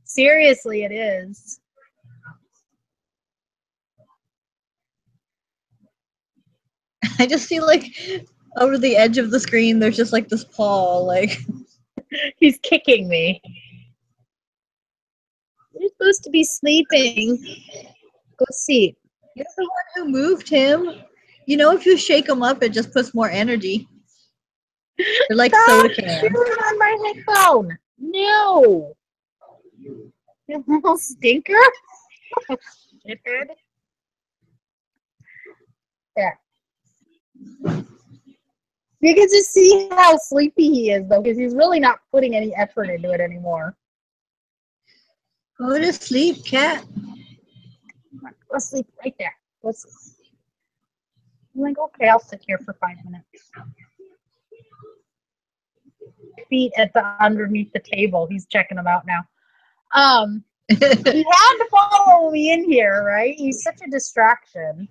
Seriously, it is. I just see, like, over the edge of the screen, there's just, like, this paw, like... He's kicking me. You're supposed to be sleeping. Go sleep. You're the one who moved him. You know, if you shake him up, it just puts more energy. They're like soda cans. Chewing on my headphone. No. You little stinker. Shithead. There. You can just see how sleepy he is, though, because he's really not putting any effort into it anymore. Go to sleep, cat. Go sleep right there. Go sleep. I'm like, okay, I'll sit here for 5 minutes. Feet at the underneath the table. He's checking them out now. He had to follow me in here, right? He's such a distraction.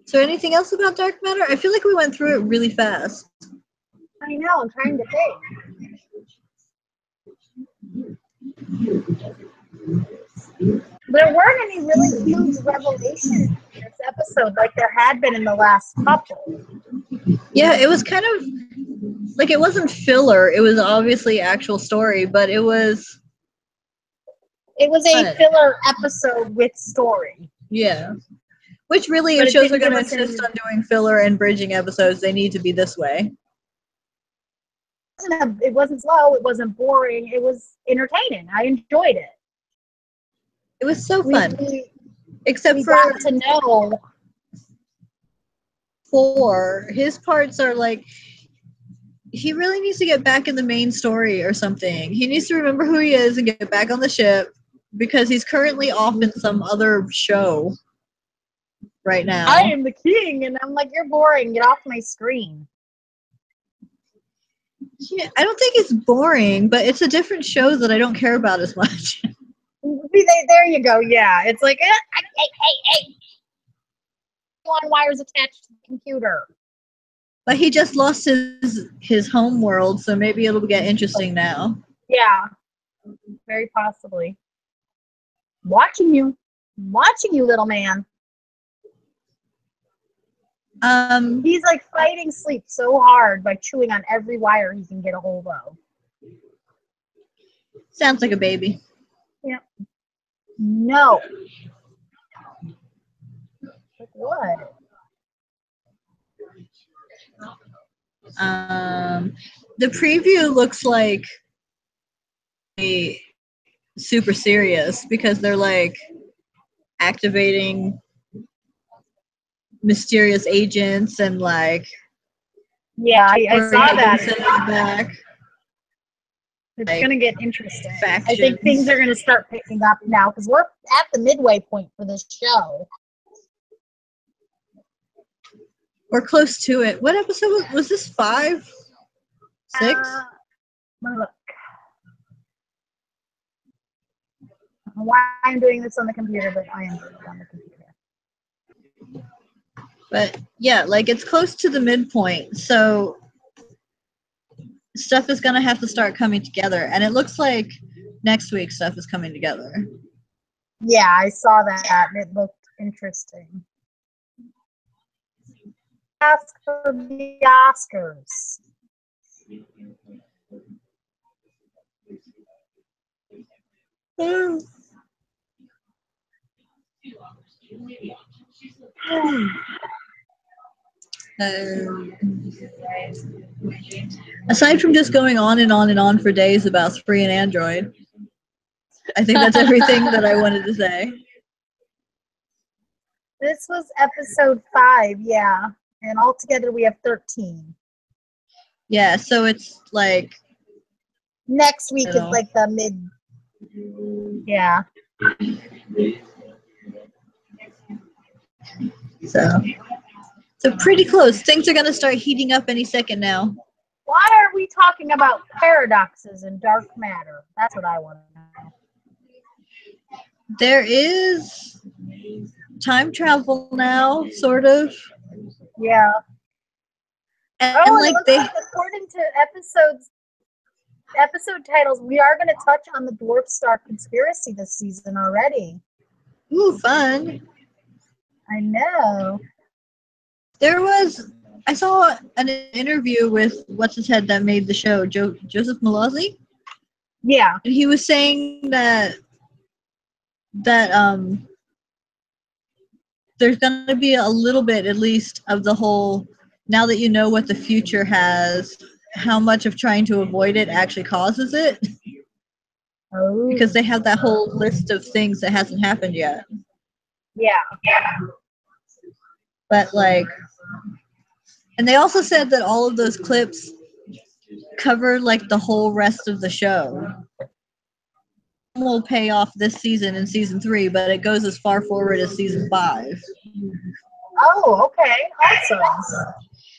So anything else about Dark Matter? I feel like we went through it really fast. I know, I'm trying to think. There weren't any really huge revelations in this episode like there had been in the last couple. Yeah, it was kind of like, it wasn't filler. It was obviously actual story, but it was... It was a filler episode with story. Yeah. Which really, if shows are going to insist on doing filler and bridging episodes, they need to be this way. It wasn't slow. It wasn't boring. It was entertaining. I enjoyed it. It was so fun. Except we for got to know. 4, his parts are like, he really needs to get back in the main story or something. He needs to remember who he is and get back on the ship because he's currently off in some other show right now. I am the king, and I'm like, you're boring. Get off my screen. Yeah, I don't think it's boring, but it's a different show that I don't care about as much. There you go. Yeah, it's like, hey. On wires attached to the computer. But he just lost his home world, so maybe it'll get interesting now. Yeah, very possibly. Watching you, little man. He's like fighting sleep so hard by chewing on every wire he can get a hold of. Sounds like a baby. Yeah. No. Like what? The preview looks like super serious because they're like activating mysterious agents and like. Yeah, I saw that. Back. It's like, gonna get interesting. Factions. I think things are gonna start picking up now because we're at the midway point for this show. We're close to it. What episode was this? 5? 6? Let me look. I don't know why I'm doing this on the computer, but I am doing it on the computer. But yeah, like it's close to the midpoint, so stuff is gonna have to start coming together, and it looks like next week stuff is coming together. Yeah, I saw that, and it looked interesting. Ask for the Oscars. Aside from just going on and on and on for days about Spree and Android, I think that's everything that I wanted to say. This was episode 5, yeah. And altogether we have 13. Yeah, so it's like... Next week is like the mid... Yeah. So pretty close. Things are going to start heating up any second now. Why are we talking about paradoxes and dark matter? That's what I want to know. There is time travel now, sort of. Yeah. And like according to episode titles, we are going to touch on the Dwarf Star conspiracy this season already. Ooh, fun. I know. I saw an interview with what's-his-head that made the show, Joseph Malazzi. Yeah. And he was saying that there's going to be a little bit, at least, of the whole, now that you know what the future has, how much of trying to avoid it actually causes it. Oh. Because they have that whole list of things that hasn't happened yet. Yeah. But like, and they also said that all of those clips cover like the whole rest of the show. Will pay off this season in season 3, but it goes as far forward as season 5. Oh, okay, awesome.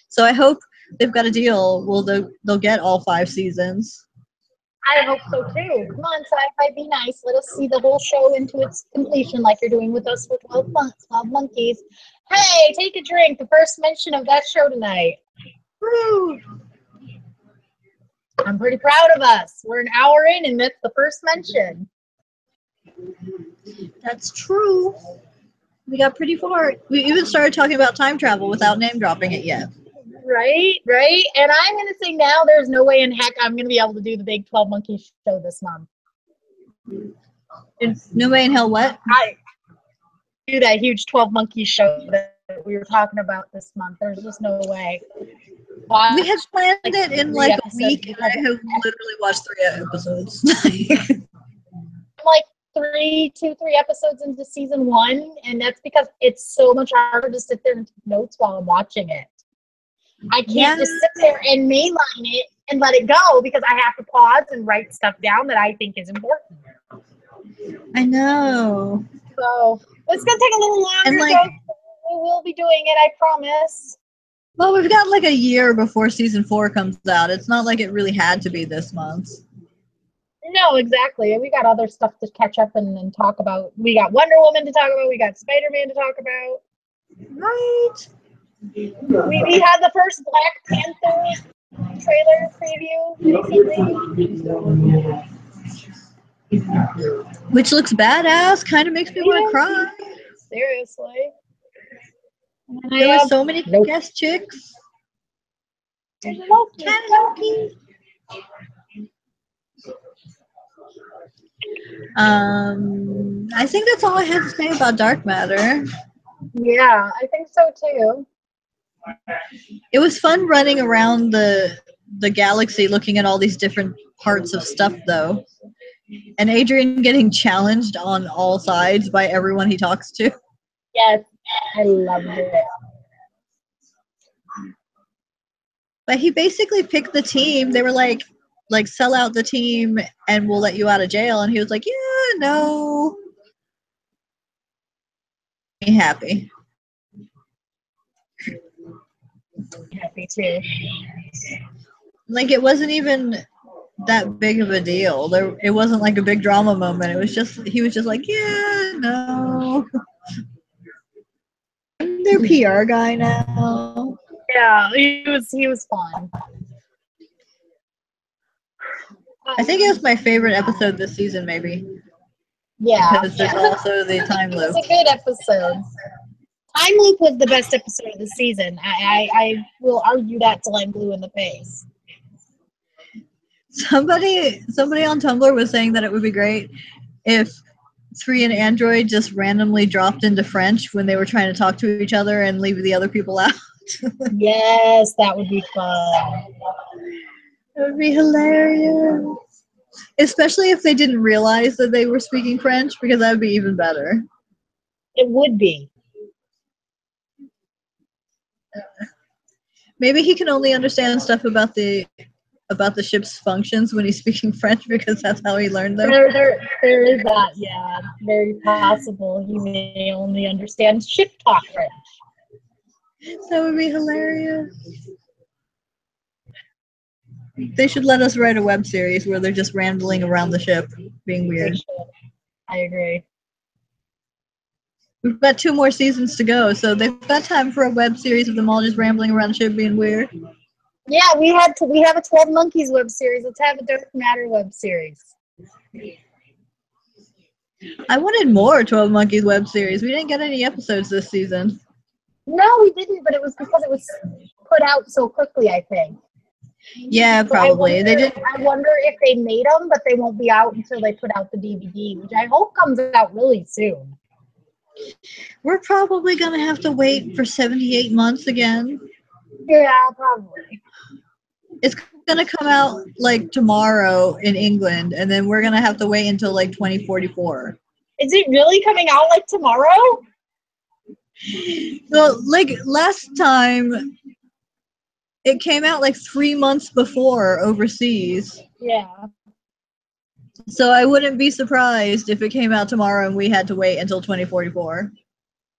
So I hope they've got a deal. They'll get all 5 seasons. I hope so too. Come on, Syfy, be nice. Let us see the whole show into its completion, like you're doing with us for 12 months, 12 monkeys. Hey, take a drink. The first mention of that show tonight. Woo! I'm pretty proud of us. We're an hour in, and that's the first mention. That's true. We got pretty far. We even started talking about time travel without name dropping it yet. Right. And I'm going to say now there's no way in heck I'm going to be able to do the big 12 Monkey show this month. No way in hell what? do that huge 12 Monkeys show that we were talking about this month. There's just no way. We had planned it in like a week, and I have literally watched 3 episodes. Like 3 episodes into season 1, and that's because it's so much harder to sit there and take notes while I'm watching it. I can't just sit there and mainline it and let it go because I have to pause and write stuff down that I think is important. I know. So it's gonna take a little longer, and like, but we will be doing it, I promise. Well, we've got like a year before season 4 comes out. It's not like it really had to be this month. No, exactly. We got other stuff to catch up and talk about. We got Wonder Woman to talk about. We got Spider-Man to talk about. Right. We had the first Black Panther trailer preview recently. Which looks badass. Kind of makes me want to cry. Seriously. There were so many guest chicks. Loki. I think that's all I have to say about Dark Matter. Yeah, I think so too. It was fun running around the galaxy looking at all these different parts of stuff, though. And Adrian getting challenged on all sides by everyone he talks to. Yes, I loved it. But he basically picked the team. They were like sell out the team and we'll let you out of jail. And he was like, yeah, no. Be happy. Happy too. Like, it wasn't even that big of a deal. It wasn't like a big drama moment. It was just, he was just like, yeah, no. I'm their PR guy now. Yeah, he was fun. I think it was my favorite episode this season, maybe. Yeah. Because there's also the time loop. It was a good episode. Time Loop was the best episode of the season. I will argue that till I'm blue in the face. Somebody on Tumblr was saying that it would be great if 3 and Android just randomly dropped into French when they were trying to talk to each other and leave the other people out. Yes, that would be fun. It would be hilarious. Especially if they didn't realize that they were speaking French, because that would be even better. It would be. Maybe he can only understand stuff about the ship's functions when he's speaking French, because that's how he learned them. There is that, yeah. Very possible. He may only understand ship talk French. That would be hilarious. They should let us write a web series where they're just rambling around the ship, being weird. I agree. We've got 2 more seasons to go, so they've got time for a web series of them all just rambling around the ship being weird. Yeah, we have a 12 Monkeys web series. Let's have a Dark Matter web series. I wanted more 12 Monkeys web series. We didn't get any episodes this season. No, we didn't, but it was because it was put out so quickly, I think. Yeah, probably. I wonder if they made them, but they won't be out until they put out the DVD, which I hope comes out really soon. We're probably going to have to wait for 78 months again. Yeah, probably. It's going to come out like tomorrow in England, and then we're going to have to wait until like 2044. Is it really coming out like tomorrow? Well, like last time, it came out like 3 months before overseas. Yeah. So I wouldn't be surprised if it came out tomorrow and we had to wait until 2044,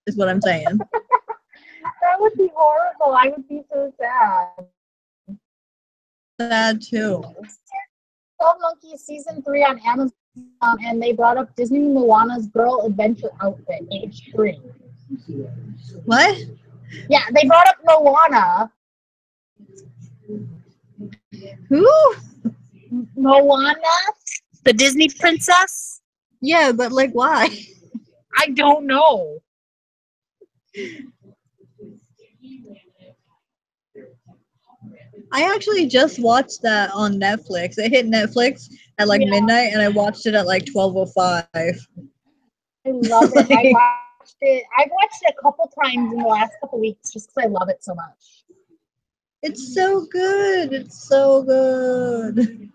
is what I'm saying. That would be horrible. I would be so sad. Sad too. 12 Monkeys Season 3 on Amazon, and they brought up Disney Moana's girl adventure outfit, age 3. What? Yeah, they brought up Moana. Who? Moana? The Disney princess? Yeah, but like why? I don't know. I actually just watched that on Netflix. It hit Netflix at like midnight, and I watched it at like 12:05. I love it. I watched it. I've watched it a couple times in the last couple weeks just because I love it so much. It's so good. It's so good.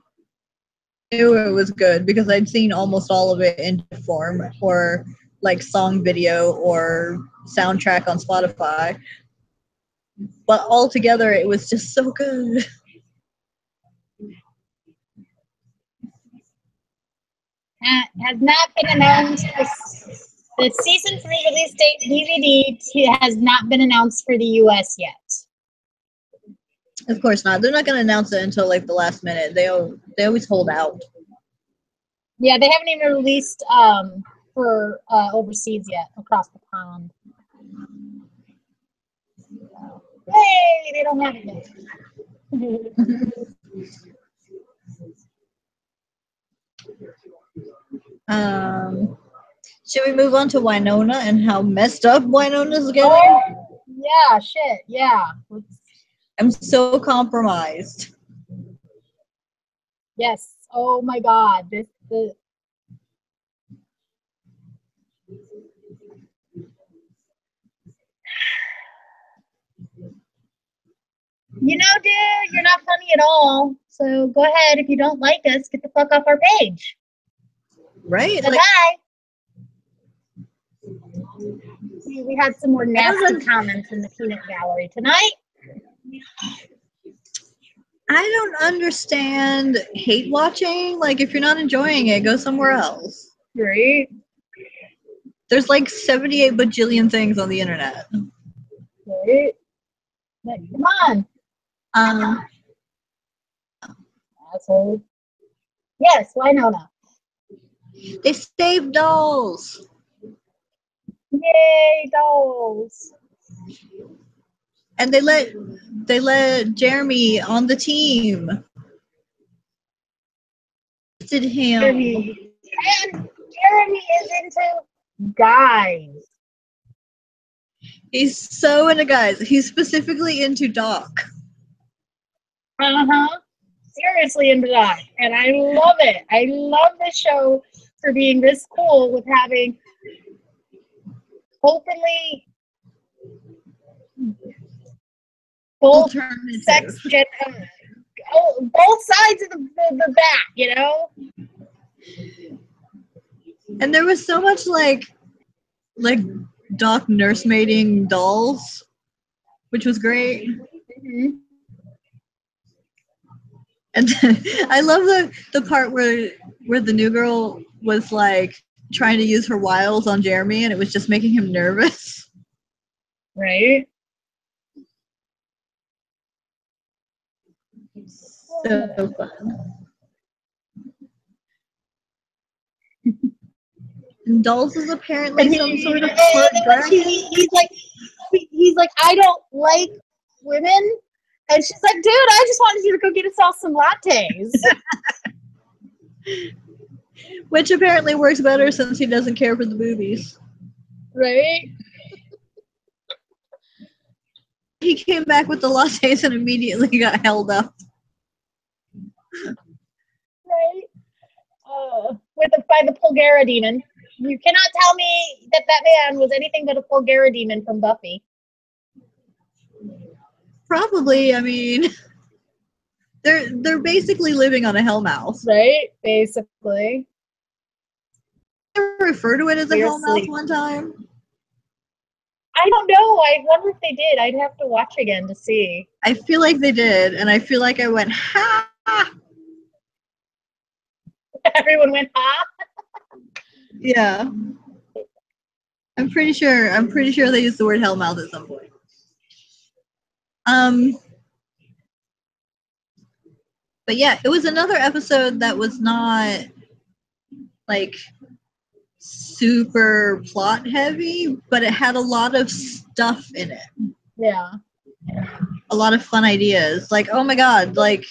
I knew it was good because I'd seen almost all of it in form or like song video or soundtrack on Spotify. But altogether, it was just so good. Has not been announced. The season 3 release date DVD has not been announced for the US yet. Of course not. They're not going to announce it until like the last minute. They always hold out. Yeah, they haven't even released for overseas yet, across the pond. Hey, they don't have it yet. Should we move on to Wynonna and how messed up Wynonna's getting? Oh, yeah, shit, yeah. I'm so compromised. Yes. Oh my God. You know, dude, you're not funny at all. So go ahead. If you don't like us, get the fuck off our page. Right? Bye-bye. We had some more nasty comments in the peanut gallery tonight. I don't understand hate watching. Like, if you're not enjoying it, go somewhere else. Right? There's like 78 bajillion things on the internet. Right? Like, come on. Asshole. Yes, Wynonna. They saved dolls. Yay, dolls. And they let Jeremy on the team. Did him. Jeremy is into guys. He's so into guys. He's specifically into Doc. Uh-huh. Seriously into that. And I love it. I love this show for being this cool with having openly both sex both sides of the bat, you know? And there was so much like Doc nursemaiding dolls, which was great. Mm-hmm. And I love the part where the new girl was like trying to use her wiles on Jeremy, and it was just making him nervous. Right? So fun. And Dolls is apparently some sort of flirt dragon. He's like, I don't like women. And she's like, dude, I just wanted you to go get us some lattes. Which apparently works better since he doesn't care for the boobies. Right? He came back with the lattes and immediately got held up. Right? By the Pulgara demon. You cannot tell me that man was anything but a Pulgara demon from Buffy. Probably, I mean, they're basically living on a hellmouth. Right? Basically. Did you refer to it as a hellmouth one time? I don't know. I wonder if they did. I'd have to watch again to see. I feel like they did, and I feel like I went, ha! Everyone went, ha! Yeah. I'm pretty sure they used the word hellmouth at some point. But yeah, it was another episode that was not like super plot heavy, but it had a lot of stuff in it. Yeah. A lot of fun ideas. Like, oh my god, like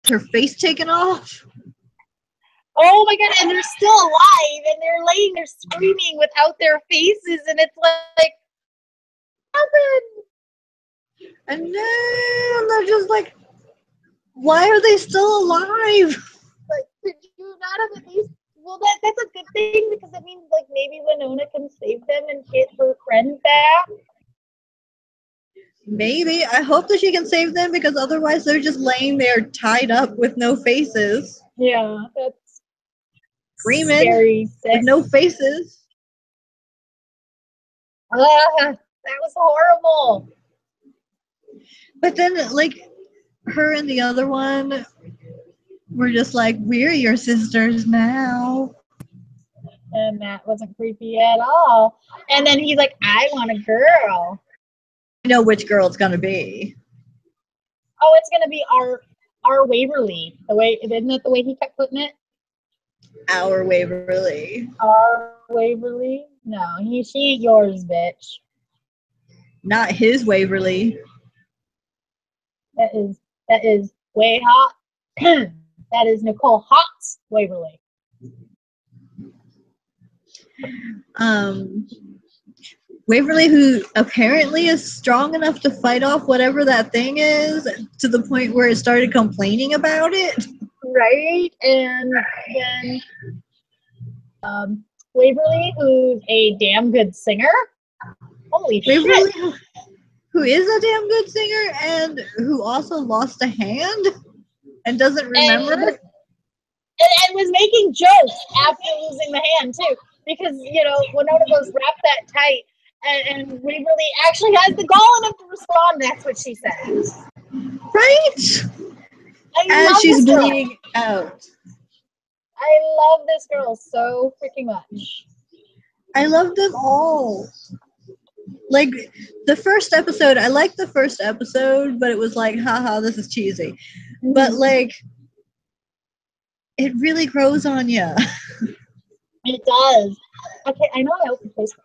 her face taken off. Oh my god, and they're still alive, and they're laying there screaming without their faces, and it's like, happened? And then they're just like, why are they still alive? Like, did you not have at least? Well, that's a good thing because it means like maybe Wynonna can save them and get her friend back? Maybe. I hope that she can save them because otherwise they're just laying there tied up with no faces. Yeah, that's Screaming scary. with no faces. That was horrible. But then, like, her and the other one were just like, we're your sisters now. And that wasn't creepy at all. And then he's like, I want a girl. I know which girl it's gonna be. Oh, it's gonna be our Waverly. The way, isn't it the way he kept putting it? Our Waverly. Our Waverly? No, she ain't yours, bitch. Not his Waverly. That is way hot. That is Nicole Hot's Waverly. Waverly, who apparently is strong enough to fight off whatever that thing is, to the point where it started complaining about it. Right? And then Waverly, who's a damn good singer. Holy Waverly, shit. who is a damn good singer and who also lost a hand and doesn't remember. And was making jokes after losing the hand, too. Because, you know, Wynonna goes, wrap that tight. And Waverly actually has the gall enough to respond. That's what she says. Right? And she's bleeding out. I love this girl so freaking much. I love them all. Like, the first episode, I liked the first episode, but it was like, haha, this is cheesy. Mm-hmm. But, like, it really grows on you. It does. Okay, I know I opened Facebook.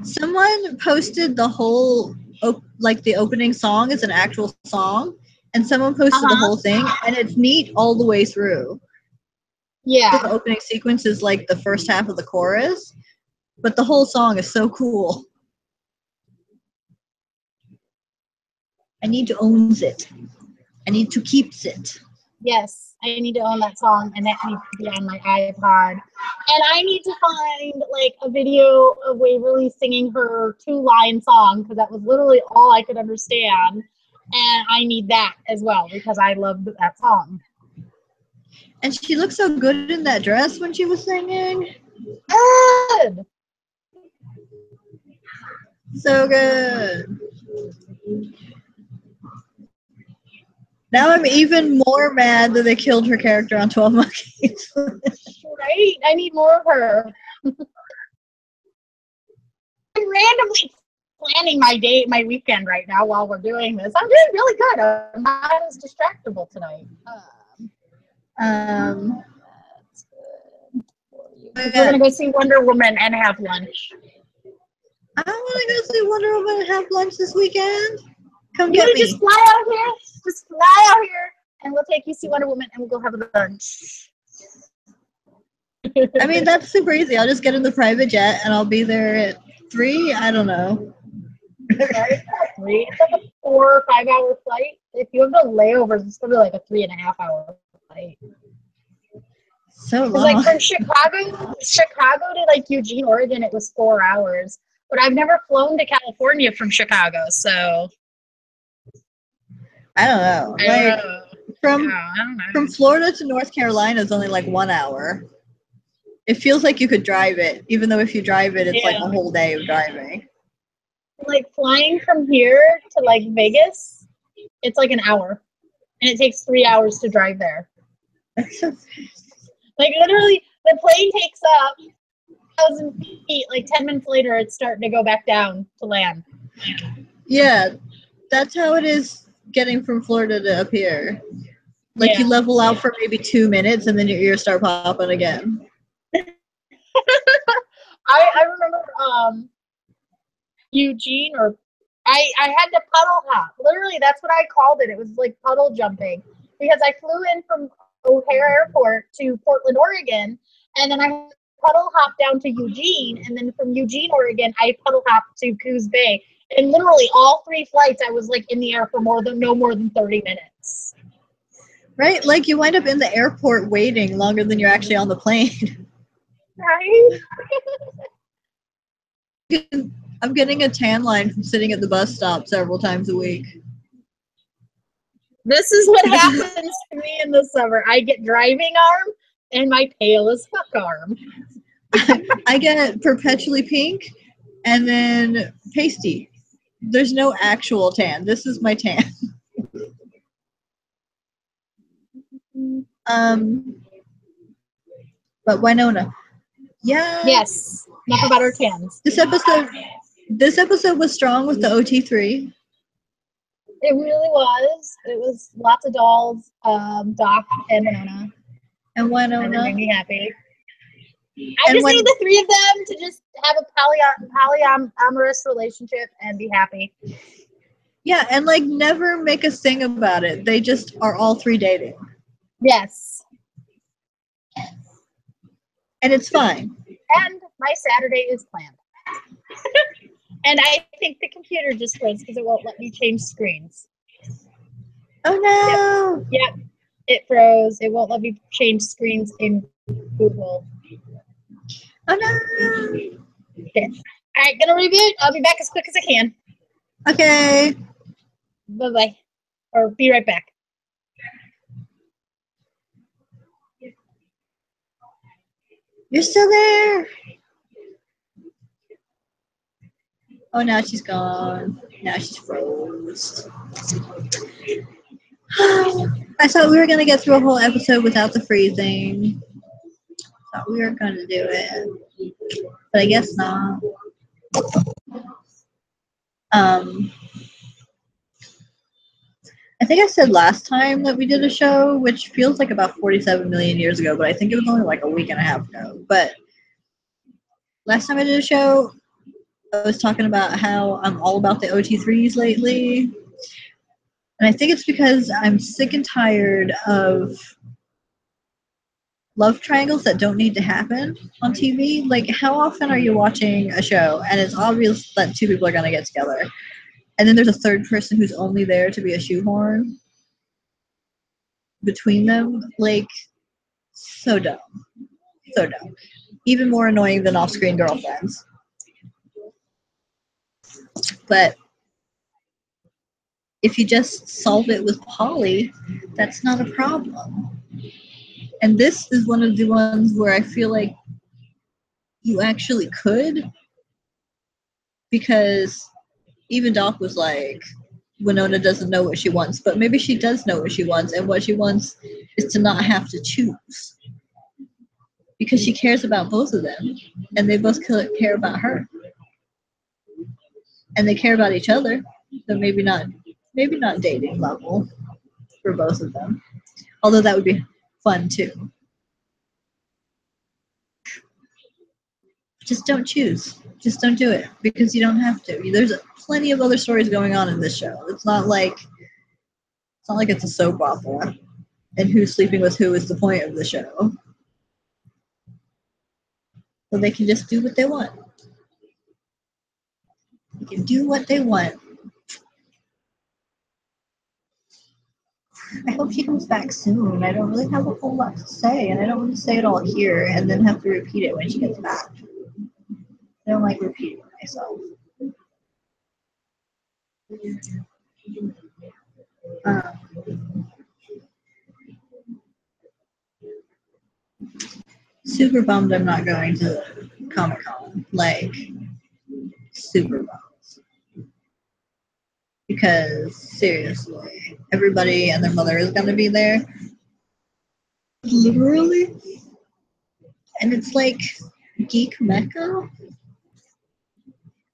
Someone posted the whole, like, the opening song is an actual song, and someone posted the whole thing, and it's neat all the way through. Yeah. The opening sequence is, like, the first half of the chorus, but the whole song is so cool. I need to own it. I need to keep it. Yes, I need to own that song, and that needs to be on my iPod. And I need to find, like, a video of Waverly singing her 2-line song, because that was literally all I could understand. And I need that as well, because I loved that song. And she looked so good in that dress when she was singing. Good! So good. Now I'm even more mad that they killed her character on 12 Monkeys. Right? I need more of her. I'm randomly planning my weekend right now while we're doing this. I'm doing really good. I'm not as distractible tonight. That's good for you. We're gonna go see Wonder Woman and have lunch. I want to go see Wonder Woman and have lunch this weekend. Come you get me. Just fly out here. Just fly out here, and we'll take you to see Wonder Woman, and we'll go have lunch. I mean, that's super easy. I'll just get in the private jet, and I'll be there at 3. I don't know. Right? 3. It's like a 4 or 5 hour flight. If you have the layovers, it's gonna be like a 3.5 hour flight. So long. Like from Chicago to like Eugene, Oregon, it was 4 hours. But I've never flown to California from Chicago, so I don't know. From Florida to North Carolina is only like 1 hour. It feels like you could drive it, even though if you drive it, it's like a whole day of driving. Like flying from here to like Vegas, it's like an hour, and it takes 3 hours to drive there. That's so fast. Like literally, the plane takes up 1,000 feet. Like 10 minutes later, it's starting to go back down to land. Yeah, that's how it is getting from Florida to up here. Like you level out for maybe 2 minutes, and then your ears start popping again. I remember Eugene, or I had to puddle hop. Literally, that's what I called it. It was like puddle jumping, because I flew in from O'Hare Airport to Portland, Oregon, and then I puddle hopped down to Eugene, and then from Eugene, Oregon, I puddle hopped to Coos Bay. And literally all 3 flights, I was like in the air for no more than 30 minutes. Right? Like you wind up in the airport waiting longer than you're actually on the plane. Right? I'm getting a tan line from sitting at the bus stop several times a week. This is what happens to me in the summer. I get driving arm and my pale as fuck arm. I get perpetually pink and then pasty. There's no actual tan. This is my tan. But Wynonna. Yeah. Yes. Enough about our tans. This episode was strong with the OT3. It really was. It was lots of dolls, Doc and Wynonna. And Wynonna. And it made me happy. I just need the three of them to just have a polyamorous relationship and be happy. Yeah, and like never make a thing about it. They just are all three dating. Yes. And it's fine. And my Saturday is planned. And I think the computer just froze because it won't let me change screens. Oh no! Yep. It froze. It won't let me change screens in Google. Oh no! Okay. All right, gonna reboot. I'll be back as quick as I can. Okay. Bye-bye. Or be right back. You're still there. Oh, now she's gone. Now she's froze. I thought we were going to get through a whole episode without the freezing. Thought we were going to do it. But I guess not. I think I said last time that we did a show, which feels like about 47 million years ago, but I think it was only like a week and a half ago. But last time I did a show, I was talking about how I'm all about the OT3s lately. And I think it's because I'm sick and tired of love triangles that don't need to happen on TV. Like, how often are you watching a show and it's obvious that two people are going to get together? And then there's a third person who's only there to be a shoehorn between them? Like, so dumb. So dumb. Even more annoying than off-screen girlfriends. But if you just solve it with poly, that's not a problem. And this is one of the ones where I feel like you actually could, because even Doc was like, Wynonna doesn't know what she wants, but maybe she does know what she wants, and what she wants is to not have to choose. Because she cares about both of them, and they both care about her. And they care about each other, so maybe not dating level for both of them. Although that would be fun too. Just don't choose. Just don't do it, because you don't have to. There's plenty of other stories going on in this show. It's not like it's a soap opera, and who's sleeping with who is the point of the show. So they can just do what they want. They can do what they want. I hope she comes back soon. I don't really have a whole lot to say, and I don't want to say it all here and then have to repeat it when she gets back. I don't like repeating myself. Super bummed I'm not going to Comic-Con. Like, super bummed. Because, seriously, everybody and their mother is going to be there. Literally. And it's like geek mecca.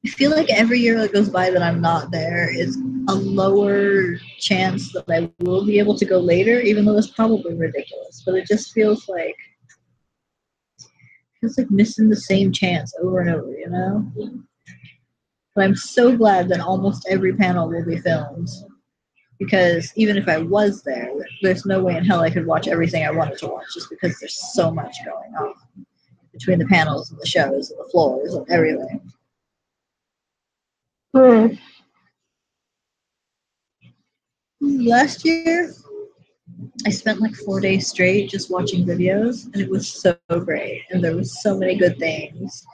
I feel like every year that goes by that I'm not there is a lower chance that I will be able to go later, even though it's probably ridiculous. But it just feels like missing the same chance over and over, you know? But I'm so glad that almost every panel will be filmed. Because even if I was there, there's no way in hell I could watch everything I wanted to watch, just because there's so much going on between the panels and the shows and the floors and everything. Last year, I spent like 4 days straight just watching videos, and it was so great. And there was so many good things.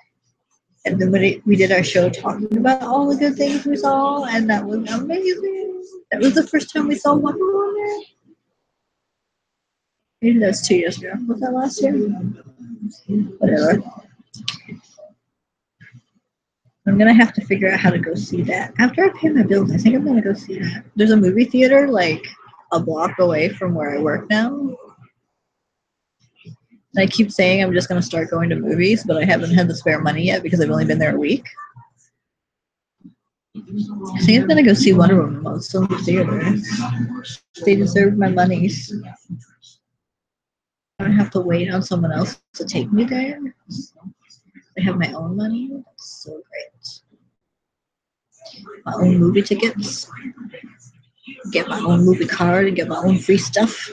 And then we did our show talking about all the good things we saw, and that was amazing. That was the first time we saw Wonder Woman. Maybe that was 2 years ago. Was that last year? Whatever. I'm gonna have to figure out how to go see that. After I pay my bills, I think I'm gonna go see that. There's a movie theater like a block away from where I work now. And I keep saying I'm just gonna start going to movies, but I haven't had the spare money yet because I've only been there a week. I think I'm gonna go see Wonder Woman while it's still in the theater. They deserve my monies. I don't have to wait on someone else to take me there. I have my own money. That's so great. My own movie tickets. Get my own movie card and get my own free stuff.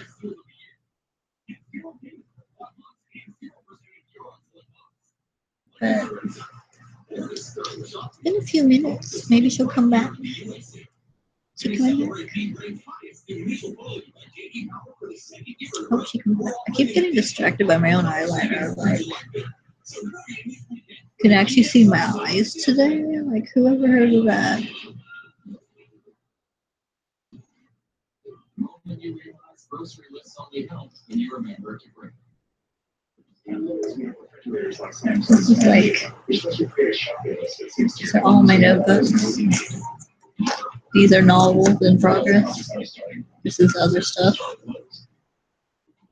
But it's been a few minutes. Maybe she'll come back. She coming back? Hope she comes back. I keep getting distracted by my own eyeliner. Like, can actually see my eyes today? Like, who ever heard of that? This is like, these are all my notebooks. These are novels in progress. This is other stuff.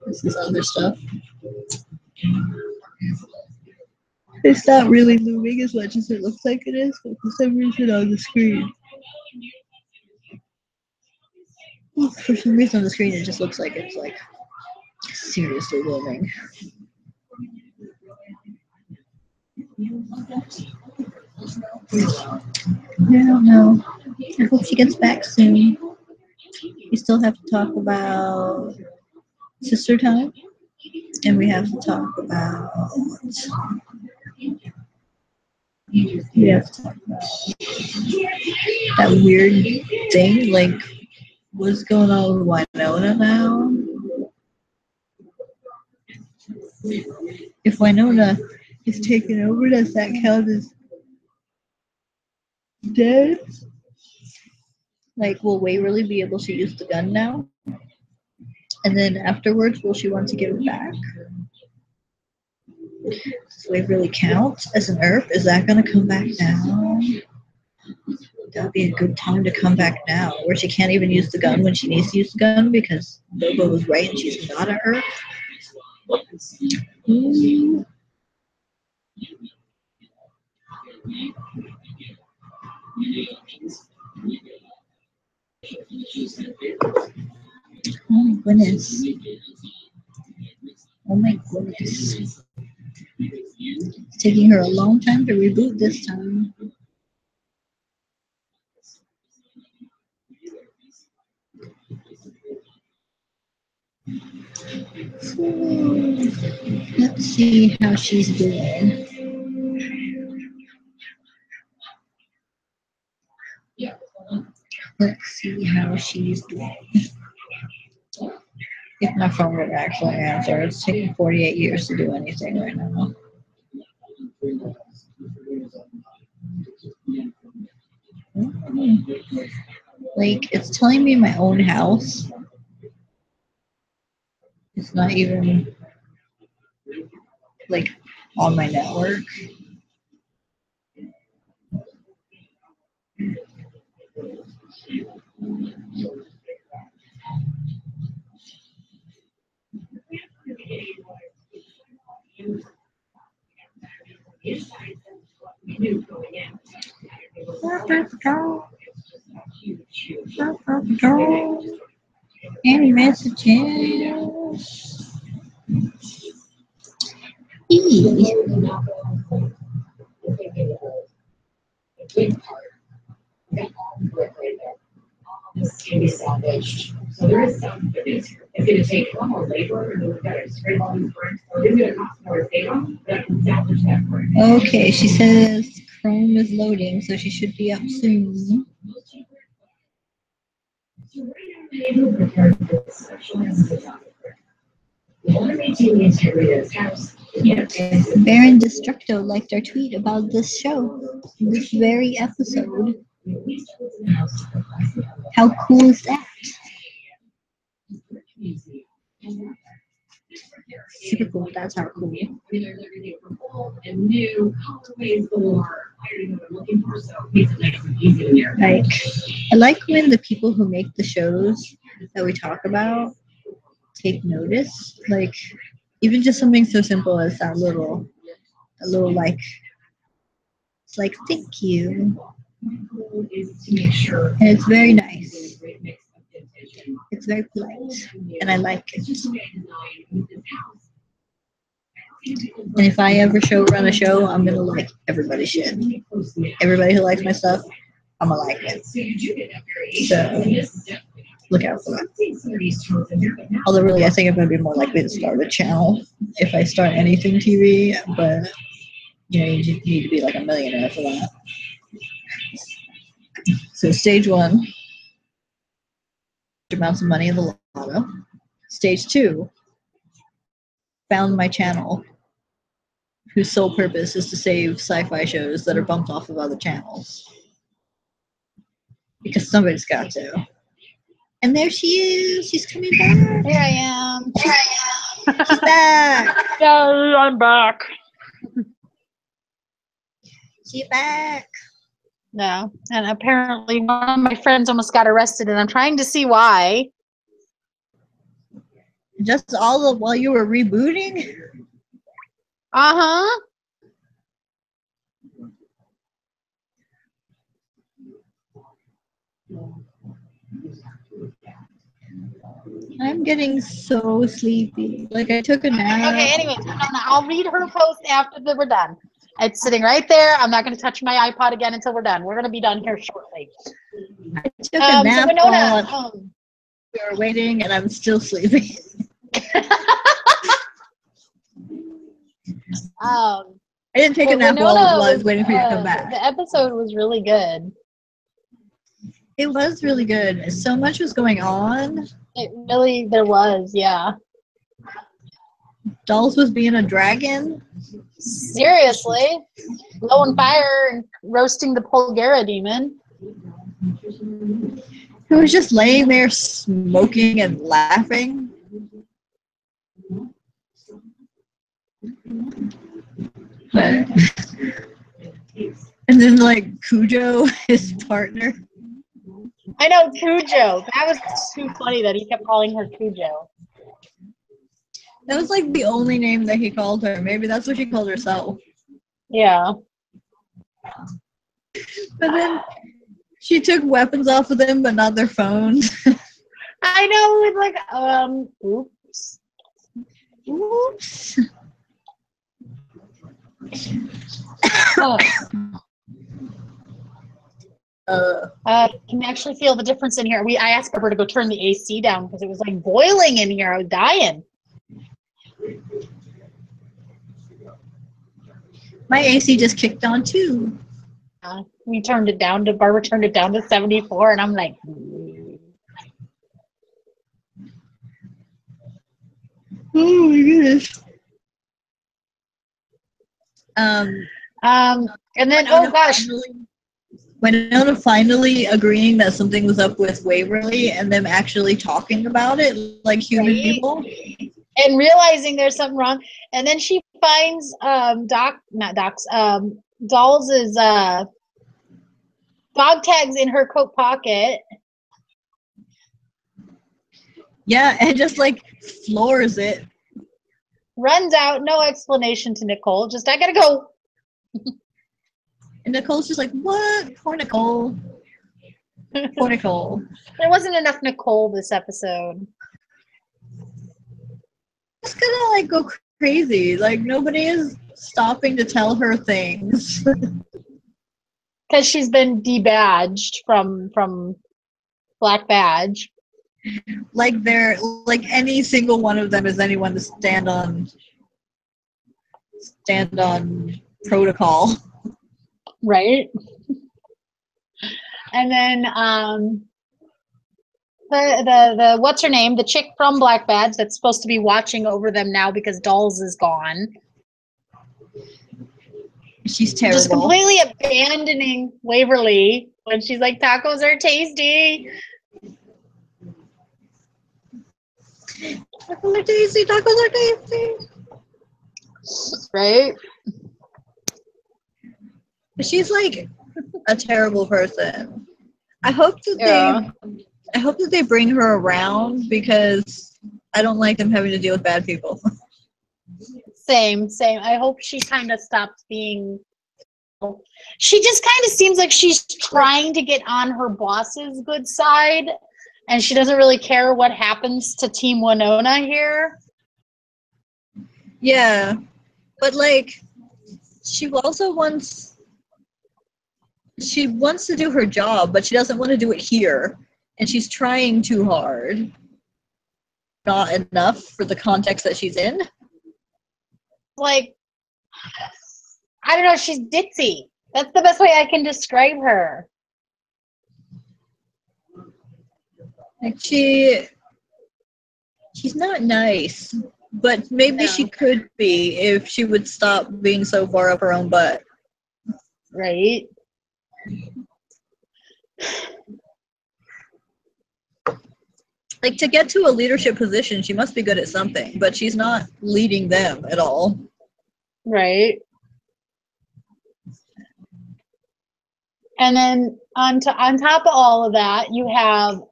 This is other stuff. It's not really moving as much as it looks like it is, but for some reason on the screen. For some reason on the screen it just looks like it's like seriously moving. I don't know. I hope she gets back soon. We still have to talk about sister time, and we have to talk about that weird thing. Like, what's going on with Wynonna now? If Wynonna is taken over, does that count as dead? Like, will Waverly be able to use the gun now? And then afterwards, will she want to give it back? Does Waverly count as an Earp? Is that going to come back now? That would be a good time to come back now, where she can't even use the gun when she needs to use the gun because Bobo was right and she's not an Earp. Oh my goodness. Oh my goodness. It's taking her a long time to reboot this time. So, let's see how she's doing. Let's see how she's doing. If my phone would actually answer, it's taking 48 years to do anything right now. Like, it's telling me my own house. It's not even like on my network. Any messages? Can be salvaged. So there is some good news here. It's going to take one more labor and we've got to scrape all these bricks. Or it's going to cost more to save them, but I can salvage that brick. Okay, she says Chrome is loading, so she should be up soon. Able prepared for this special photographer. The owner maintained the integrity of his house. Baron Destructo liked our tweet about this show, this very episode. How cool is that? Super cool. That's how cool. And new colorways galore. Hiring what I'm looking for, so it makes it nice and easy when you're Like, I like when the people who make the shows that we talk about take notice. Like, even just something so simple as that little like, it's like, thank you. is to make sure. And it's very nice. It's very polite. And I like it. And if I ever run a show, I'm gonna like everybody's shit. Everybody who likes my stuff, I'm gonna like it. So look out for that. Although really, I think I'm gonna be more likely to start a channel if I start anything TV. But you know, you just need to be like a millionaire for that. So stage 1, amounts of money in the lotto. Stage 2, found my channel, whose sole purpose is to save sci-fi shows that are bumped off of other channels. Because somebody's got to. And there she is. She's coming back. Here I am. She's back. Yeah, I'm back. She's back. No, and apparently one of my friends almost got arrested, and I'm trying to see why. Just while you were rebooting? Uh-huh. I'm getting so sleepy. Like, I took a nap. Okay, anyways, I'll read her post after we're done. It's sitting right there. I'm not going to touch my iPod again until we're done. We're going to be done here shortly. I took a nap so Wynonna, we were waiting, and I'm still sleeping. I didn't take a nap while I was waiting for you to come back. The episode was really good. It was really good. So much was going on. There was, yeah. Dolls was being a dragon. Seriously? Blowing fire and roasting the Polgara demon. Who was just laying there smoking and laughing. But, and then, like, Cujo, his partner. I know, Cujo. That was too funny that he kept calling her Cujo. That was, like, the only name that he called her. Maybe that's what she called herself. Yeah. But then she took weapons off of them, but not their phones. I know, it's like, oops. Oops. Can you actually feel the difference in here? I asked Barbara to go turn the AC down because it was like boiling in here. I was dying. My AC just kicked on too. Barbara turned it down to 74, and I'm like, oh my goodness. And then, oh gosh. Wynonna finally agreeing that something was up with Waverly and them actually talking about it like human people. And realizing there's something wrong. And then she finds Dolls' dog tags in her coat pocket. Yeah, and just like floors it. Runs out, no explanation to Nicole. Just, I gotta go. And Nicole's just like, what? Poor Nicole. Poor Nicole. There wasn't enough Nicole this episode. Just gonna like go crazy. Like nobody is stopping to tell her things. Because she's been debadged from Black Badge. Like any single one of them is anyone to stand on protocol. Right. And then the what's her name? The chick from Black Badge that's supposed to be watching over them now because Dolls is gone. She's terrible. Just completely abandoning Waverly when she's like, tacos are tasty. Tacos are tasty. Tacos are tasty. Right? She's like a terrible person. I hope that they bring her around because I don't like them having to deal with bad people. Same. I hope she kind of stops being. She just kind of seems like she's trying to get on her boss's good side, and she doesn't really care what happens to Team Wynonna here. Yeah, but like, she wants to do her job, but she doesn't want to do it here, and she's trying too hard. Not enough for the context that she's in. Like, I don't know, she's ditzy. That's the best way I can describe her. Like she's not nice, but maybe she could be if she would stop being so far up her own butt. Right? Like, to get to a leadership position, she must be good at something, but she's not leading them at all. Right. And then on top of all of that, you have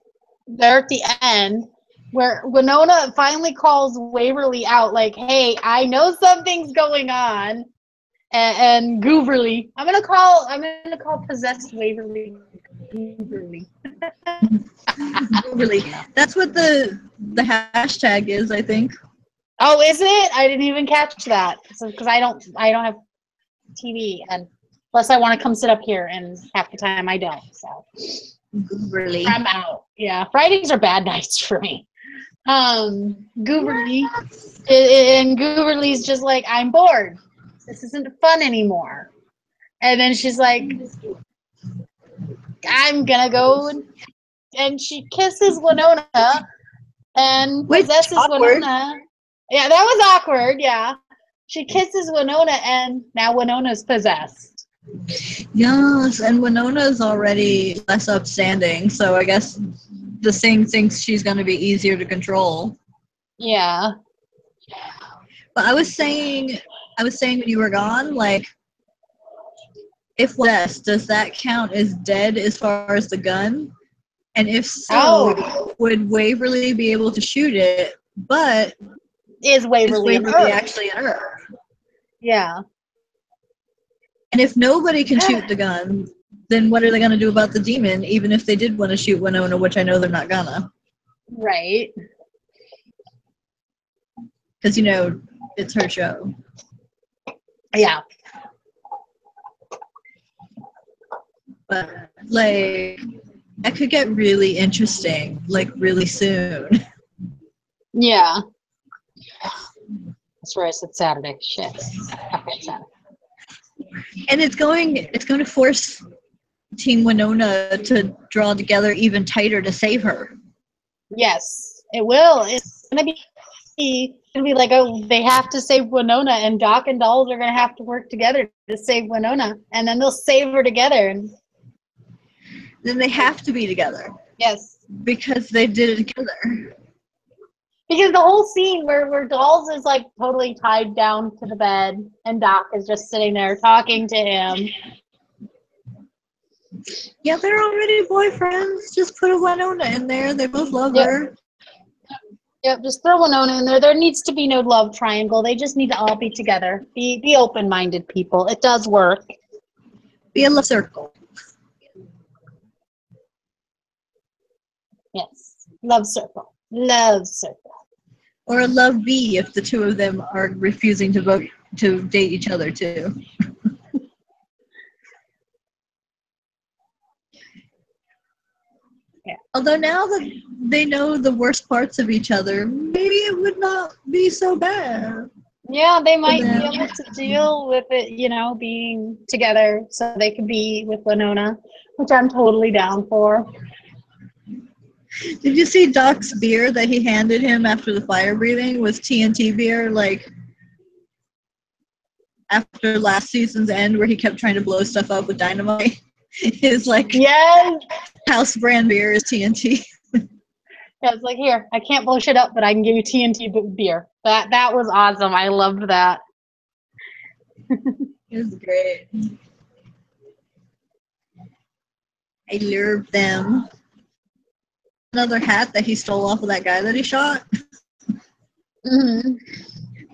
there at the end where Wynonna finally calls Waverly out, like, "Hey, I know something's going on." And Gooverly, I'm gonna call possessed Waverly Gooverly. Really, that's what the hashtag is, I think. Oh, is it? I didn't even catch that. So because I don't have TV, and plus I want to come sit up here, and half the time I don't. So Really, I'm out. Yeah, Fridays are bad nights for me. Gooverly, and Gooverly's just like, I'm bored. This isn't fun anymore. And then she's like, I'm gonna go, and she kisses Wynonna and possesses Wynonna. Yeah, that was awkward. Yeah, she kisses Wynonna, and now Wynonna's possessed. Yes, and Wynonna's already less upstanding, so I guess the Sing thinks she's going to be easier to control. Yeah. But I was saying when you were gone, like, if possessed, does that count as dead as far as the gun? And if so, would Waverly be able to shoot it? But is Waverly actually an Earp? Yeah. And if nobody can shoot the gun, then what are they going to do about the demon, even if they did want to shoot Wynonna, which I know they're not gonna. Right. Because, it's her show. Yeah. But, like, that could get really interesting, like, really soon. Yeah. That's where I said Saturday. Shit. Okay, Saturday. And it's going to force Team Wynonna to draw together even tighter to save her. Yes, it will. It's gonna be like, oh, they have to save Wynonna, and Doc and Dolls are gonna have to work together to save Wynonna, and then they'll save her together. And then they have to be together. Yes, because they did it together. Because the whole scene where Dolls is like totally tied down to the bed, and Doc is just sitting there talking to him. Yeah, they're already boyfriends. Just put a Wynonna in there. They both love her. Yep, just throw Wynonna in there. There needs to be no love triangle. They just need to all be together. Be open-minded, people. It does work. Be a love circle. Yes, love circle. Love circle. Or a love bee if the two of them are refusing to date each other too. Yeah. Although now that they know the worst parts of each other, maybe it would not be so bad. Yeah, they might be able to deal with it, being together so they could be with Wynonna, which I'm totally down for. Did you see Doc's beer that he handed him after the fire breathing was TNT beer, like after last season's end where he kept trying to blow stuff up with dynamite? His like Yes. house brand beer is TNT. Yeah, it's like, here, I can't blow shit up, but I can give you TNT beer. That was awesome. I loved that. It was great. I love them. Another hat that he stole off of that guy that he shot. Mm-hmm.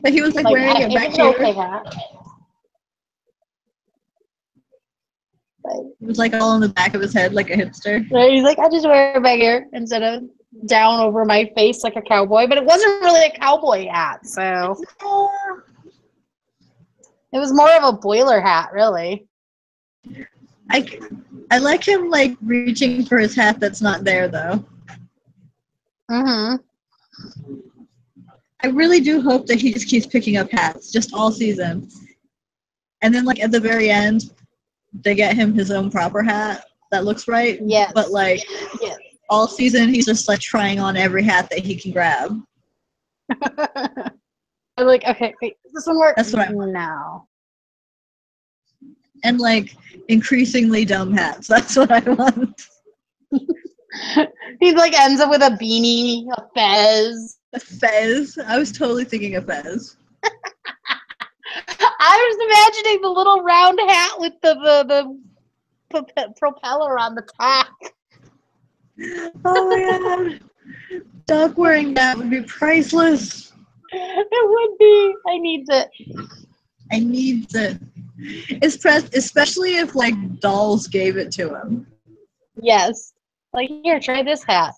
But he was like wearing it back was here. an okay hat. It was like all on the back of his head like a hipster. Right? He's like, I just wear it back here instead of down over my face like a cowboy. But it wasn't really a cowboy hat, so it was more of a boiler hat, really. I like him like reaching for his hat that's not there though. Mm-hmm. I really do hope that he just keeps picking up hats just all season. And then like at the very end, they get him his own proper hat that looks right. Yes. But like all season he's just like trying on every hat that he can grab. I'm like, okay, wait, does this one work? That's what I want. No. And like increasingly dumb hats. That's what I want. He like ends up with a beanie, a fez. A fez. I was totally thinking of fez. I was imagining the little round hat with the propeller on the top. Oh my god. Doc wearing that would be priceless. It would be. I need it. I need it. Especially if like dolls gave it to him. Yes. Like, here, try this hat.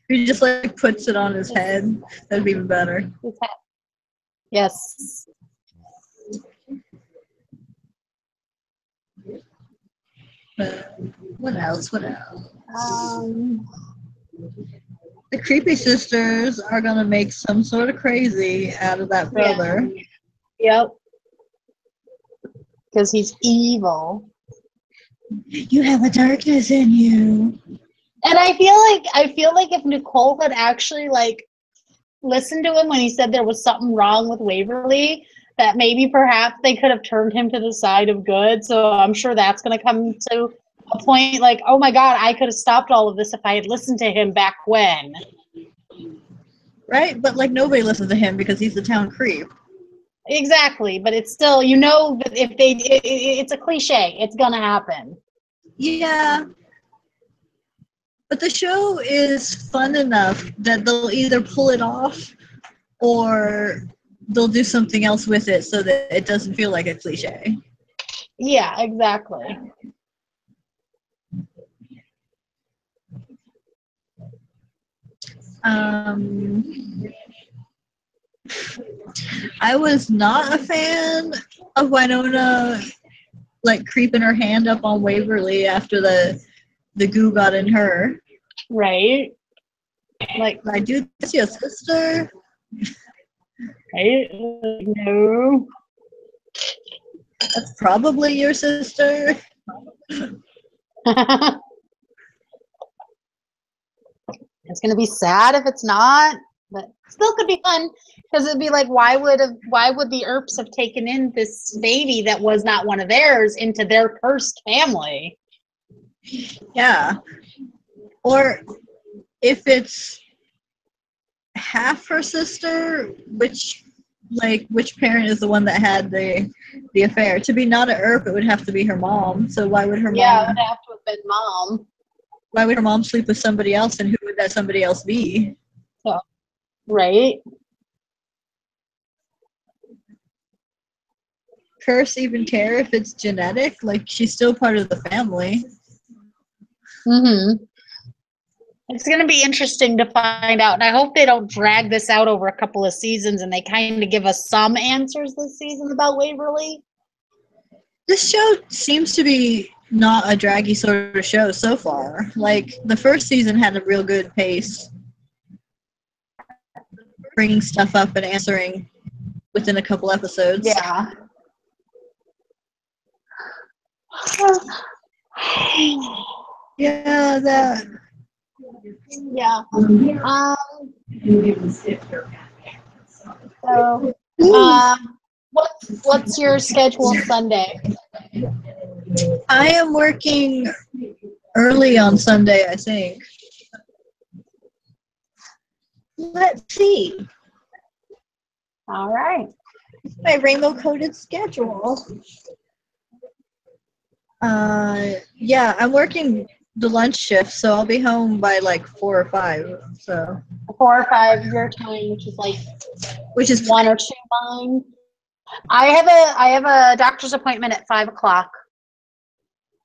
He just like puts it on his head. That'd be even better. This hat. Yes. What else? What else? The creepy sisters are gonna make some sort of crazy out of that brother. Yeah. Yep. Because he's evil. You have a darkness in you. And I feel like if Nicole had actually like listened to him when he said there was something wrong with Waverly, that maybe perhaps they could have turned him to the side of good. So I'm sure that's going to come to a point like, oh my God, I could have stopped all of this if I had listened to him back when. Right? But like nobody listens to him because he's the town creep. Exactly. But it's still, you know, that if they, it's a cliche. It's going to happen. Yeah. But the show is fun enough that they'll either pull it off or they'll do something else with it so that it doesn't feel like a cliche. Yeah, exactly. I was not a fan of Wynonna like creeping her hand up on Waverly after the goo got in her. Right. Like, I do see a sister. right? No. That's probably your sister. It's gonna be sad if it's not, but still could be fun because it'd be like, why would the Earps have taken in this baby that was not one of theirs into their cursed family? Yeah. Or if it's half her sister, which parent is the one that had the affair? To be not an Earp, it would have to be her mom. So why would her mom? Yeah, it would have to have been mom. Why would her mom sleep with somebody else, and who would that somebody else be? So, right. Curse even care if it's genetic? Like, she's still part of the family. Mm-hmm. It's going to be interesting to find out, and I hope they don't drag this out over a couple of seasons and they kind of give us some answers this season about Waverly. This show seems to be not a draggy sort of show so far. Like, the first season had a real good pace, bringing stuff up and answering within a couple episodes. Yeah. Yeah, that Yeah. You give them stiff haircut. So, what's your schedule Sunday? I am working early on Sunday, I think. Let's see. All right. My rainbow-coated schedule. Yeah, I'm working the lunch shift, so I'll be home by like 4 or 5. So 4 or 5 your time, which is 1 or 2 mine. I have a doctor's appointment at 5 o'clock.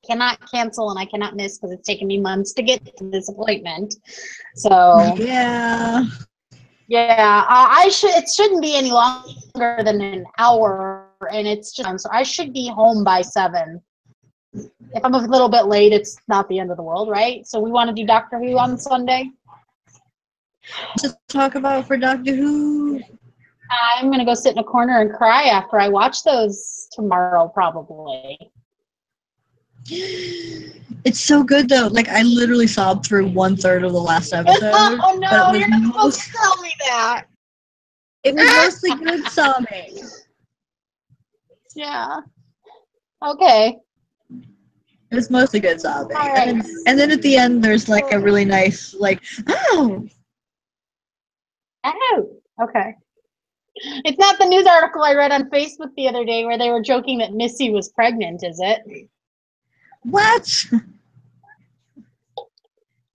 Cannot cancel and I cannot miss because it's taken me months to get to this appointment. So yeah. It shouldn't be any longer than an hour, and it's just so I should be home by 7. If I'm a little bit late, it's not the end of the world, right? So we want to do Doctor Who on Sunday. To talk about for Doctor Who. I'm gonna go sit in a corner and cry after I watch those tomorrow, probably. It's so good though. Like I literally sobbed through 1/3 of the last episode. Oh no, you're not supposed to tell me that. It was mostly good sobbing. Yeah. Okay. It was mostly good sobbing. Right. And then at the end there's like a really nice like oh. Okay. It's not the news article I read on Facebook the other day where they were joking that Missy was pregnant, is it? What?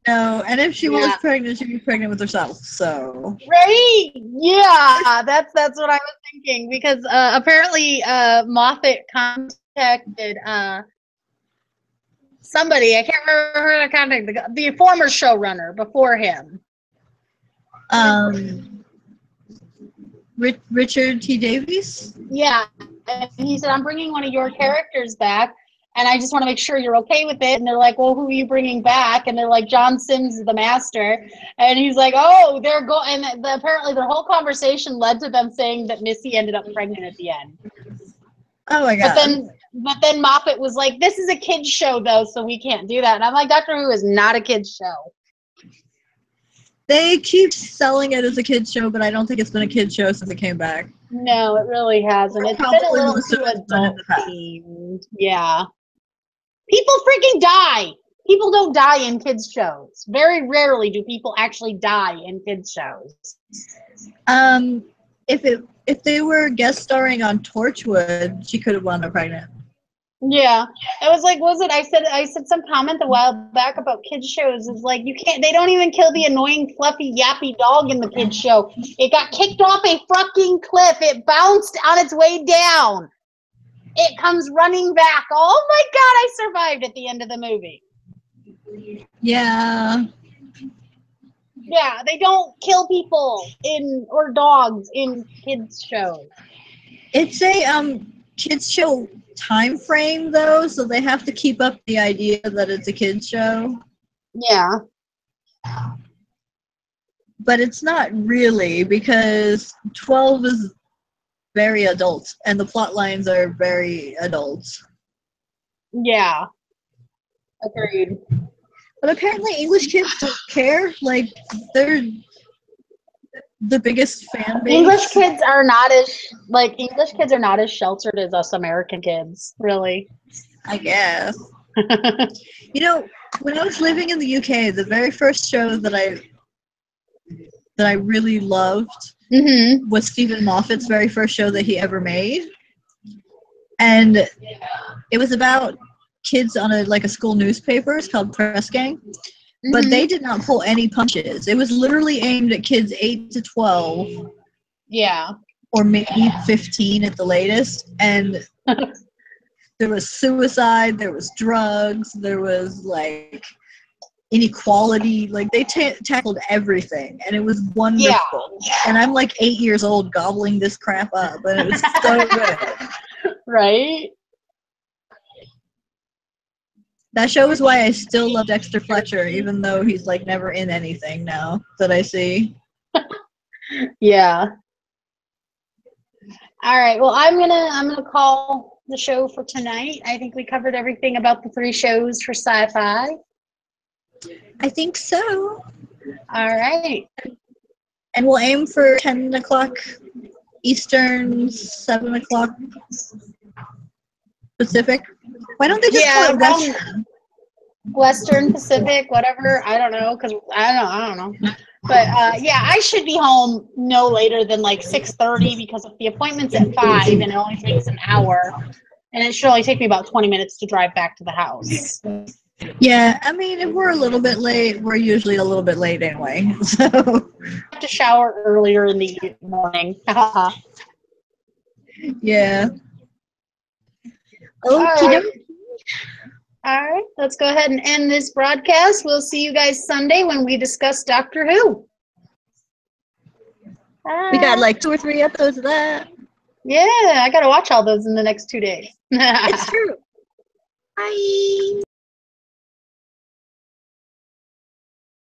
No, and if she was pregnant, she'd be pregnant with herself. So right, yeah, that's what I was thinking because apparently Moffat contacted somebody. I can't remember who to contact. The former showrunner before him. Richard T. Davies. Yeah, and he said, "I'm bringing one of your characters back." And I just want to make sure you're okay with it. And they're like, well, who are you bringing back? And they're like, John Sims is the master. And he's like, oh, they're going. And apparently their whole conversation led to them saying that Missy ended up pregnant at the end. Oh, my God. But then Moffat was like, this is a kid's show, though, so we can't do that. And I'm like, Doctor Who is not a kid's show. They keep selling it as a kid's show, but I don't think it's been a kid's show since it came back. No, it really hasn't. It's been a little too adult-themed. Yeah. People freaking die. People don't die in kids' shows. Very rarely do people actually die in kids' shows. If they were guest starring on Torchwood, she could have wound up pregnant. Yeah, it was like, I said some comment a while back about kids shows. It's like they don't even kill the annoying fluffy yappy dog in the kids show. It got kicked off a fucking cliff. It bounced on its way down. It comes running back. Oh my God, I survived at the end of the movie. Yeah. Yeah, they don't kill people or dogs in kids shows. It's a kids show time frame though, so they have to keep up the idea that it's a kids show. Yeah. But it's not really because 12 is very adult and the plot lines are very adult. Yeah. Agreed. But apparently English kids don't care. Like they're the biggest fan base. English kids are not as sheltered as us American kids, really. I guess. You know, when I was living in the UK, the very first show that I really loved was Stephen Moffat's very first show that he ever made. And it was about kids on a school newspaper. It's called Press Gang. But they did not pull any punches. It was literally aimed at kids 8 to 12. Yeah. Or maybe 15 at the latest. And there was suicide, there was drugs, there was inequality. Like they tackled everything, and it was wonderful. Yeah. And I'm 8 years old gobbling this crap up, and it was so good. Right? That show is why I still love Dexter Fletcher, even though he's never in anything now that I see. Yeah. All right. Well, I'm gonna call the show for tonight. I think we covered everything about the 3 shows for Syfy. I think so. All right. And we'll aim for 10 o'clock Eastern, 7 o'clock Pacific. Why don't they just call it Western? Western, Pacific, whatever. I don't know, because I don't know. But yeah, I should be home no later than like 6:30 because if the appointment's at 5 and it only takes an hour, and it should only take me about 20 minutes to drive back to the house. Yeah, I mean, if we're a little bit late, we're usually a little bit late anyway. So I have to shower earlier in the morning. yeah. All Okay. right. All right, let's go ahead and end this broadcast. We'll see you guys Sunday when we discuss Doctor Who. We got like 2 or 3 episodes of that. Yeah, I got to watch all those in the next 2 days. It's true. Bye.